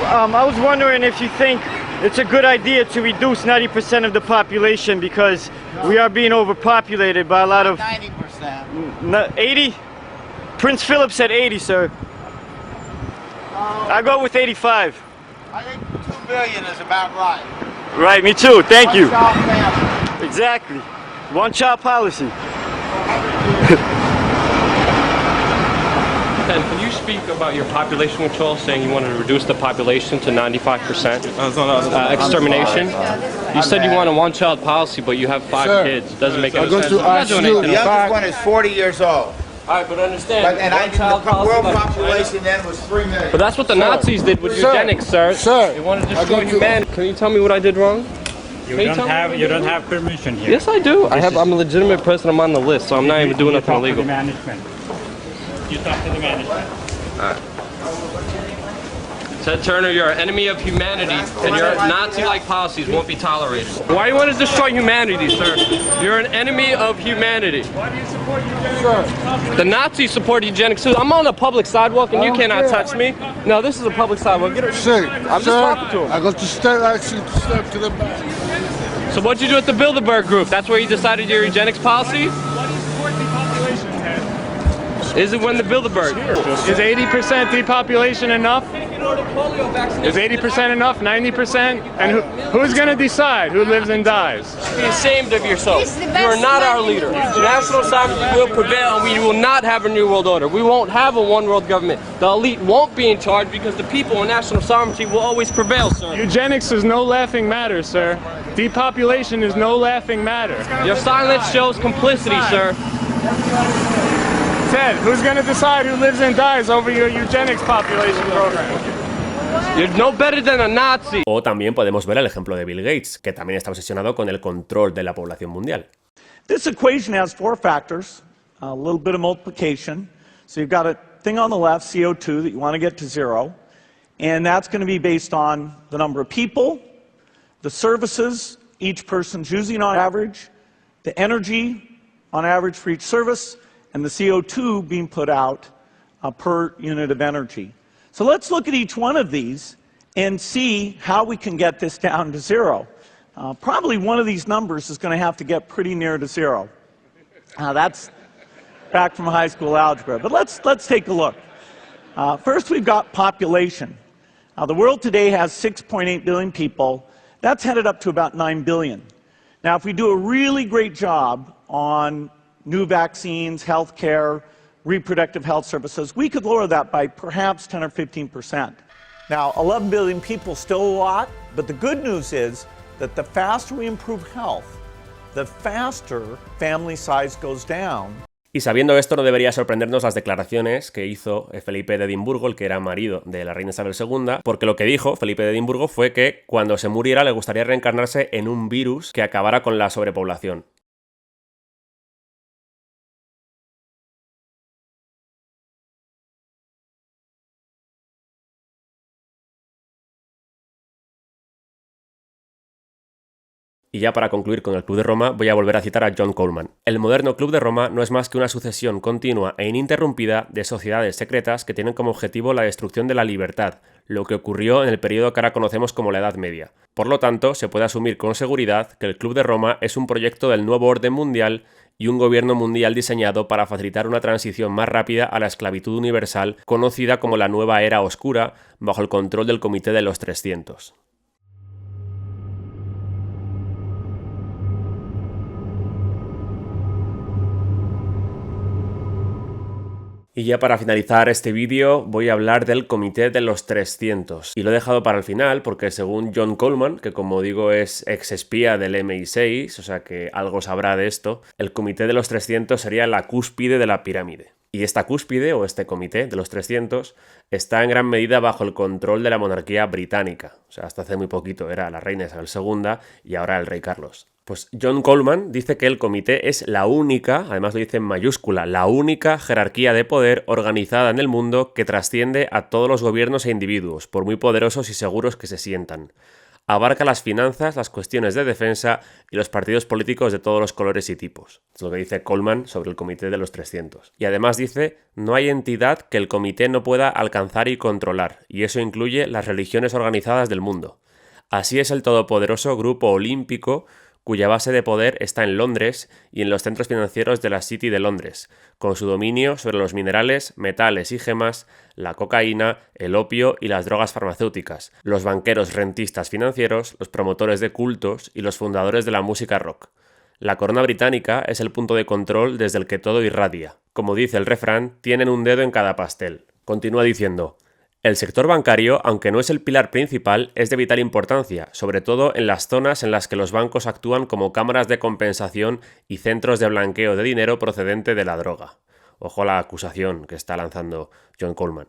I was wondering if you think it's a good idea to reduce 90% of the population because we are being overpopulated by a lot of... 90%. 80? Prince Philip said 80, sir. I go with 85. I think 2 billion is about right. Right, me too. Thank you. One-child family. Exactly. One-child policy. Ken, can you speak about your population control, saying you wanted to reduce the population to 95% extermination? You said you want a one-child policy, but you have 5 kids. Doesn't make any sense. The youngest one is 40 years old. All right, but understand. The world population then was 3 million. But that's what the Nazis did with eugenics, sir. They wanted to destroy humanity. Can you tell me what I did wrong? You don't have permission here. Yes, I do. I'm a legitimate person. I'm on the list, so I'm not even doing nothing illegal. You talk to the management. All right. Ted Turner, you're an enemy of humanity, and your Nazi-like policies won't be tolerated. Why do you want to destroy humanity, sir? You're an enemy of humanity. Why do you support eugenics? The Nazis support eugenics too. I'm on a public sidewalk, and you cannot touch me. No, this is a public sidewalk. Get it. I'm just talking to him. I got to step to the back. So what'd you do at the Bilderberg Group? That's where you decided your eugenics policy? Why do you support the population, Ted? Is it when the Bilderberg? Is 80% depopulation enough? Is 80% enough? 90%? And who's going to decide who lives and dies? Be ashamed of yourself. You are not our leader. National sovereignty will prevail, and we will not have a new world order. We won't have a one world government. The elite won't be in charge because the people in national sovereignty will always prevail, sir. Eugenics is no laughing matter, sir. Depopulation is no laughing matter. Your silence shows complicity, sir. Ted, who's going to decide who lives and dies over your eugenics population program? You're no better than a Nazi. O también podemos ver el ejemplo de Bill Gates, que también está obsesionado con el control de la población mundial. This equation has 4 factors, a little bit of multiplication. So you've got a thing on the left, CO2, that you want to get to 0. And that's going to be based on the number of people, the services each person's using on average, the energy on average for each service, and the CO2 being put out per unit of energy. So let's look at each one of these and see how we can get this down to 0. Probably one of these numbers is going to have to get pretty near to 0. That's back from high school algebra, but let's take a look. First, we've got population. The world today has 6.8 billion people. That's headed up to about 9 billion. Now, if we do a really great job on new vaccines, health care, reproductive health services, we could lower that by perhaps 10 or 15%. Now, 11 billion people, still a lot, but the good news is that the faster we improve health, the faster family size goes down. Y sabiendo esto, no debería sorprendernos las declaraciones que hizo Felipe de Edimburgo, el que era marido de la reina Isabel II, porque lo que dijo Felipe de Edimburgo fue que cuando se muriera le gustaría reencarnarse en un virus que acabara con la sobrepoblación. Y ya para concluir con el Club de Roma, voy a volver a citar a John Coleman. El moderno Club de Roma no es más que una sucesión continua e ininterrumpida de sociedades secretas que tienen como objetivo la destrucción de la libertad, lo que ocurrió en el periodo que ahora conocemos como la Edad Media. Por lo tanto, se puede asumir con seguridad que el Club de Roma es un proyecto del nuevo orden mundial y un gobierno mundial diseñado para facilitar una transición más rápida a la esclavitud universal, conocida como la Nueva Era Oscura, bajo el control del Comité de los 300. Y ya para finalizar este vídeo voy a hablar del Comité de los 300. Y lo he dejado para el final porque según John Coleman, que como digo es ex espía del MI6, o sea que algo sabrá de esto, el Comité de los 300 sería la cúspide de la pirámide. Y esta cúspide, o este Comité de los 300, está en gran medida bajo el control de la monarquía británica. O sea, hasta hace muy poquito era la reina Isabel II y ahora el rey Carlos. Pues John Coleman dice que el comité es la única, además lo dice en mayúscula, la única jerarquía de poder organizada en el mundo que trasciende a todos los gobiernos e individuos, por muy poderosos y seguros que se sientan. Abarca las finanzas, las cuestiones de defensa y los partidos políticos de todos los colores y tipos. Es lo que dice Coleman sobre el Comité de los 300. Y además dice, no hay entidad que el comité no pueda alcanzar y controlar, y eso incluye las religiones organizadas del mundo. Así es el todopoderoso Grupo Olímpico, cuya base de poder está en Londres y en los centros financieros de la City de Londres, con su dominio sobre los minerales, metales y gemas, la cocaína, el opio y las drogas farmacéuticas, los banqueros rentistas financieros, los promotores de cultos y los fundadores de la música rock. La corona británica es el punto de control desde el que todo irradia. Como dice el refrán, tienen un dedo en cada pastel. Continúa diciendo, el sector bancario, aunque no es el pilar principal, es de vital importancia, sobre todo en las zonas en las que los bancos actúan como cámaras de compensación y centros de blanqueo de dinero procedente de la droga. Ojo a la acusación que está lanzando John Coleman.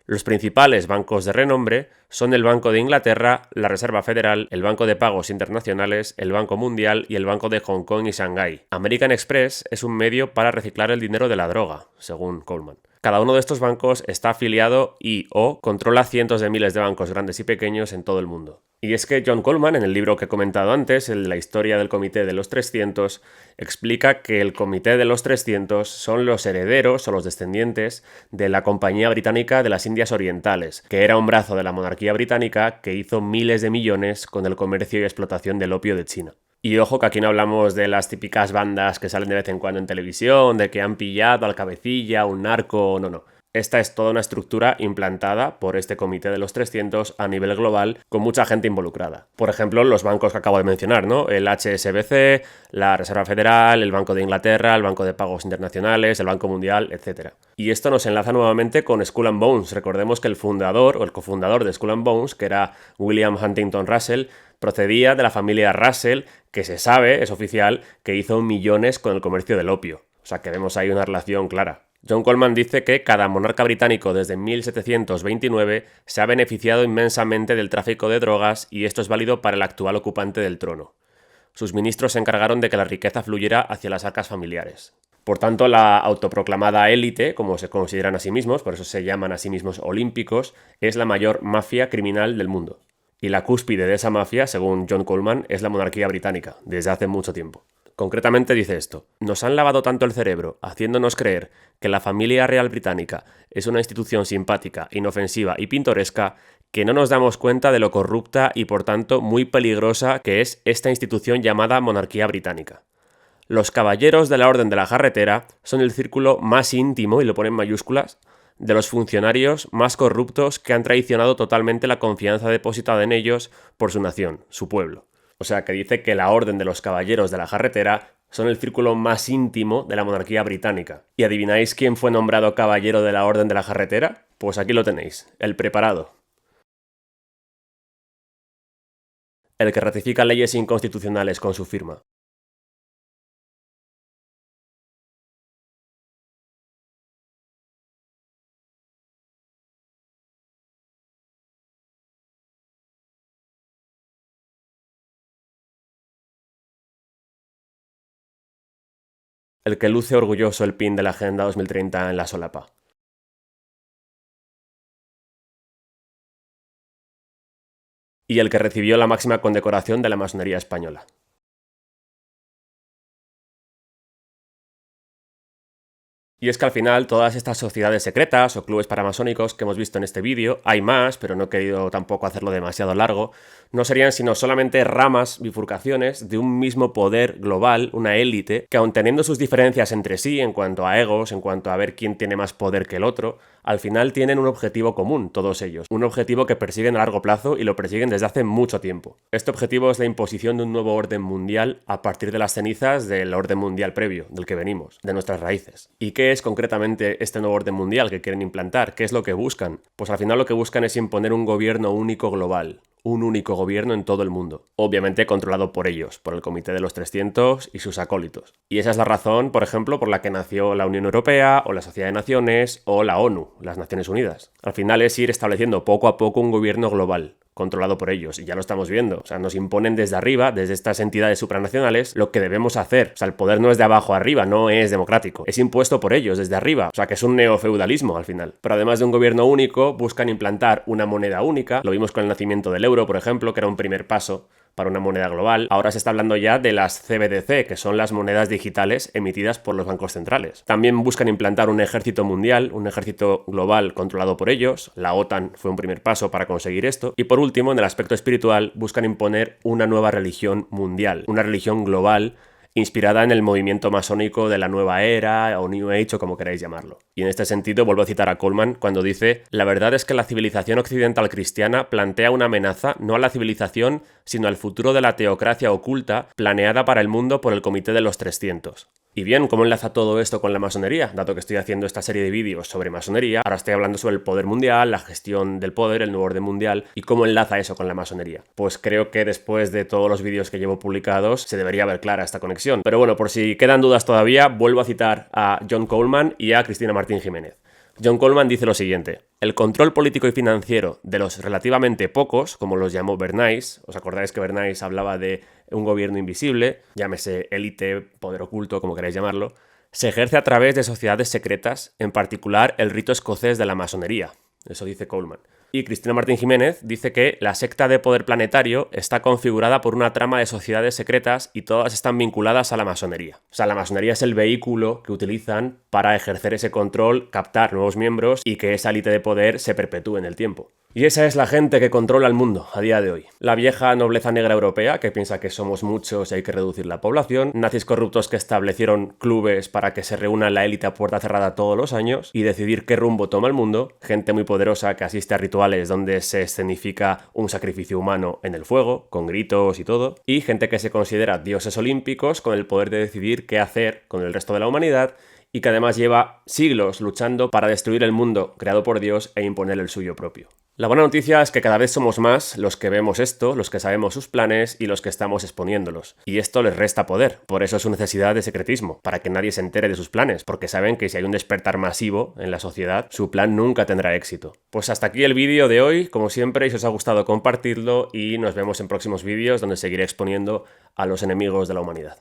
Los principales bancos de renombre son el Banco de Inglaterra, la Reserva Federal, el Banco de Pagos Internacionales, el Banco Mundial y el Banco de Hong Kong y Shanghái. American Express es un medio para reciclar el dinero de la droga, según Coleman. Cada uno de estos bancos está afiliado y/o controla cientos de miles de bancos grandes y pequeños en todo el mundo. Y es que John Coleman, en el libro que he comentado antes, en la historia del Comité de los 300, explica que el Comité de los 300 son los herederos o los descendientes de la Compañía Británica de las Indias Orientales, que era un brazo de la monarquía británica que hizo miles de millones con el comercio y explotación del opio de China. Y ojo que aquí no hablamos de las típicas bandas que salen de vez en cuando en televisión, de que han pillado al cabecilla, un narco, no. Esta es toda una estructura implantada por este Comité de los 300 a nivel global con mucha gente involucrada. Por ejemplo, los bancos que acabo de mencionar, ¿no? El HSBC, la Reserva Federal, el Banco de Inglaterra, el Banco de Pagos Internacionales, el Banco Mundial, etc. Y esto nos enlaza nuevamente con Skull and Bones. Recordemos que el fundador o el cofundador de Skull and Bones, que era William Huntington Russell, procedía de la familia Russell, que se sabe, es oficial, que hizo millones con el comercio del opio. O sea que vemos ahí una relación clara. John Coleman dice que cada monarca británico desde 1729 se ha beneficiado inmensamente del tráfico de drogas y esto es válido para el actual ocupante del trono. Sus ministros se encargaron de que la riqueza fluyera hacia las arcas familiares. Por tanto, la autoproclamada élite, como se consideran a sí mismos, por eso se llaman a sí mismos olímpicos, es la mayor mafia criminal del mundo. Y la cúspide de esa mafia, según John Coleman, es la monarquía británica, desde hace mucho tiempo. Concretamente dice esto, nos han lavado tanto el cerebro, haciéndonos creer que la familia real británica es una institución simpática, inofensiva y pintoresca, que no nos damos cuenta de lo corrupta y por tanto muy peligrosa que es esta institución llamada monarquía británica. Los caballeros de la Orden de la Jarretera son el círculo más íntimo, y lo pone en mayúsculas, de los funcionarios más corruptos que han traicionado totalmente la confianza depositada en ellos por su nación, su pueblo. O sea, que dice que la Orden de los Caballeros de la Jarretera son el círculo más íntimo de la monarquía británica. ¿Y adivináis quién fue nombrado caballero de la Orden de la Jarretera? Pues aquí lo tenéis, el preparado. El que ratifica leyes inconstitucionales con su firma. el que luce orgulloso el pin de la Agenda 2030 en la solapa. Y el que recibió la máxima condecoración de la masonería española. Y es que al final todas estas sociedades secretas o clubes paramasónicos que hemos visto en este vídeo, hay más, pero no he querido tampoco hacerlo demasiado largo, no serían sino solamente ramas, bifurcaciones de un mismo poder global, una élite, que aun teniendo sus diferencias entre sí en cuanto a egos, en cuanto a ver quién tiene más poder que el otro, al final tienen un objetivo común, todos ellos. Un objetivo que persiguen a largo plazo y lo persiguen desde hace mucho tiempo. Este objetivo es la imposición de un nuevo orden mundial a partir de las cenizas del orden mundial previo, del que venimos, de nuestras raíces. ¿Y qué es concretamente este nuevo orden mundial que quieren implantar? ¿Qué es lo que buscan? Pues al final lo que buscan es imponer un gobierno único global. Un único gobierno en todo el mundo, obviamente controlado por ellos, por el Comité de los 300 y sus acólitos. Y esa es la razón, por ejemplo, por la que nació la Unión Europea, o la Sociedad de Naciones, o la ONU, las Naciones Unidas. Al final es ir estableciendo poco a poco un gobierno global, controlado por ellos, y ya lo estamos viendo. O sea, nos imponen desde arriba, desde estas entidades supranacionales, lo que debemos hacer. O sea, el poder no es de abajo arriba, no es democrático. Es impuesto por ellos, desde arriba. O sea, que es un neofeudalismo al final. Pero además de un gobierno único, buscan implantar una moneda única. Lo vimos con el nacimiento del euro, por ejemplo, que era un primer paso para una moneda global. Ahora se está hablando ya de las CBDC, que son las monedas digitales emitidas por los bancos centrales. También buscan implantar un ejército mundial, un ejército global controlado por ellos. La OTAN fue un primer paso para conseguir esto. Y por último, en el aspecto espiritual, buscan imponer una nueva religión mundial, una religión global inspirada en el movimiento masónico de la nueva era o New Age o como queráis llamarlo. Y en este sentido vuelvo a citar a Coleman cuando dice: la verdad es que la civilización occidental cristiana plantea una amenaza no a la civilización sino al futuro de la teocracia oculta planeada para el mundo por el Comité de los 300. Y bien, ¿cómo enlaza todo esto con la masonería? Dado que estoy haciendo esta serie de vídeos sobre masonería, ahora estoy hablando sobre el poder mundial, la gestión del poder, el nuevo orden mundial, y cómo enlaza eso con la masonería. Pues creo que después de todos los vídeos que llevo publicados se debería ver clara esta conexión. Pero bueno, por si quedan dudas todavía, vuelvo a citar a John Coleman y a Cristina Martín Jiménez. John Coleman dice lo siguiente: el control político y financiero de los relativamente pocos, como los llamó Bernays, ¿os acordáis que Bernays hablaba de un gobierno invisible, llámese élite, poder oculto, como queráis llamarlo, se ejerce a través de sociedades secretas, en particular el rito escocés de la masonería? Eso dice Coleman. Y Cristina Martín Jiménez dice que la secta de poder planetario está configurada por una trama de sociedades secretas y todas están vinculadas a la masonería. O sea, la masonería es el vehículo que utilizan para ejercer ese control, captar nuevos miembros y que esa élite de poder se perpetúe en el tiempo. Y esa es la gente que controla el mundo a día de hoy. La vieja nobleza negra europea, que piensa que somos muchos y hay que reducir la población, nazis corruptos que establecieron clubes para que se reúna la élite a puerta cerrada todos los años y decidir qué rumbo toma el mundo, gente muy poderosa que asiste a rituales donde se escenifica un sacrificio humano en el fuego, con gritos y todo, y gente que se considera dioses olímpicos con el poder de decidir qué hacer con el resto de la humanidad y que además lleva siglos luchando para destruir el mundo creado por Dios e imponer el suyo propio. La buena noticia es que cada vez somos más los que vemos esto, los que sabemos sus planes y los que estamos exponiéndolos. Y esto les resta poder, por eso su necesidad de secretismo, para que nadie se entere de sus planes, porque saben que si hay un despertar masivo en la sociedad, su plan nunca tendrá éxito. Pues hasta aquí el vídeo de hoy, como siempre, y si os ha gustado compartidlo y nos vemos en próximos vídeos donde seguiré exponiendo a los enemigos de la humanidad.